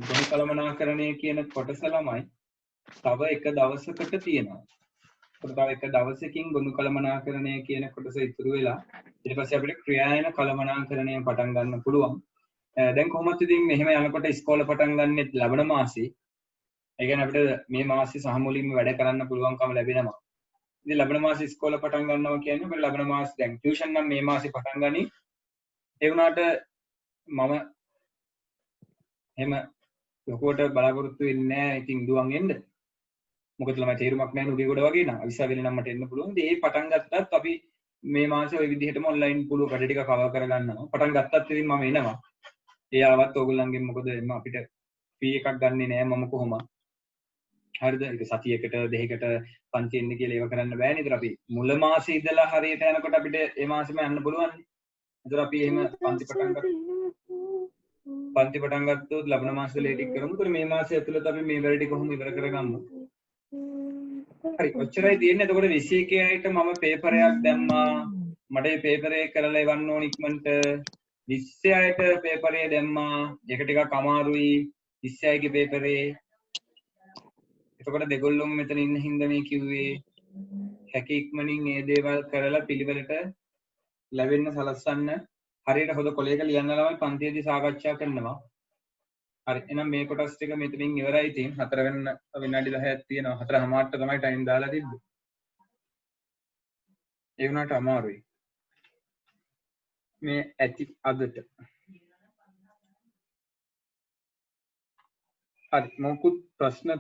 ගොනු කළමනාකරණය කියන කොටස ළමයි තව එක දවසකට තියෙනවා. තව එක දවසකින් ගොනු කළමනාකරණය කියන කොටස ඉතුරු වෙලා ඊට පස්සේ අපිට ක්‍රියායන කළමනාකරණය පටන් ගන්න පුළුවන්. දැන් කොහොමද ඉතින් මෙහෙම යනකොට ඉස්කෝලේ පටන් ගන්නෙත් ලබන මාසේ. ඒ කියන්නේ අපිට මේ මාසේ සහ මුලින්ම වැඩ කරන්න පුළුවන්කම ලැබෙනවා. ඉතින් ලබන මාසේ ඉස්කෝලේ පටන් ගන්නවා කියන්නේ අපිට ලබන මාසේ දැන් ටියුෂන් නම් මේ මාසේ පටන් ගනි. ඒ වුණාට මම එහෙම ලොකුවට බලාපොරොත්තු වෙන්නේ නැහැ ඉතින් දුවන් එන්න. මොකද ළමයි තේරුමක් නැහැ නුගේ ගොඩ වගේ නා. අවිසා වෙලේ නම් මට එන්න පුළුවන්. ඉතින් ඒ පටන් ගත්තත් අපි මේ මාසේ ওই විදිහටම ඔන්ලයින් පුළු වැඩ ටික කවර් කරගන්නවා. පටන් ගත්තත් ඉතින් මම එනවා. ඒ ආවත් ඕගොල්ලන්ගෙන් මොකද අපිට ෆී එකක් ගන්නෙ නෑ මම කොහොම. හරිද? ඒක සතියකට දෙකකට පන්ති එන්න කියලා ඒව කරන්න බෑනේ. ඒතර අපි මුල මාසේ ඉඳලා හරියට යනකොට අපිට ඒ මාසෙම යන්න පුළුවන්. ඒතර අපි එහෙම පන්ති පටන් ගත්තොත් ලබන මාසෙ ලේටික් කරමු. ඒතර මේ මාසය ඇතුළත අපි මේ වැඩ ටික කොහොම ඉවර කරගමු. හරි ඔච්චරයි තියෙන්නේ. එතකොට 21 අයට මම පේපරයක් දැම්මා. මට මේ පේපරේ කරලා එවන්න ඕන ඉක්මනට. 26ට පේපරේ දැම්මා. ඒක ටිකක් අමාරුයි 26 ගේ පේපරේ. එතකොට දෙගොල්ලොම මෙතන ඉන්න හින්දා මේ කිව්වේ හැකි ඉක්මනින් මේ දේවල් කරලා පිළිවෙලට ලැබෙන්න සලස්සන්න. හරියට හොඳ කොලයක ලියන්න ළමයි පන්තියේදී සාකච්ඡා කරනවා. හරි එහෙනම් මේ කොටස් ටික මෙතනින් ඉවරයි. ඉතින් 4 වෙන විනාඩි 10ක් තියෙනවා. 4:00ට තමයි ටයිම් දාලා තිබ්බේ. ඒ වුණාට අමාරුයි. මේ ඇති අදට. හරි මොකුත් ප්‍රශ්න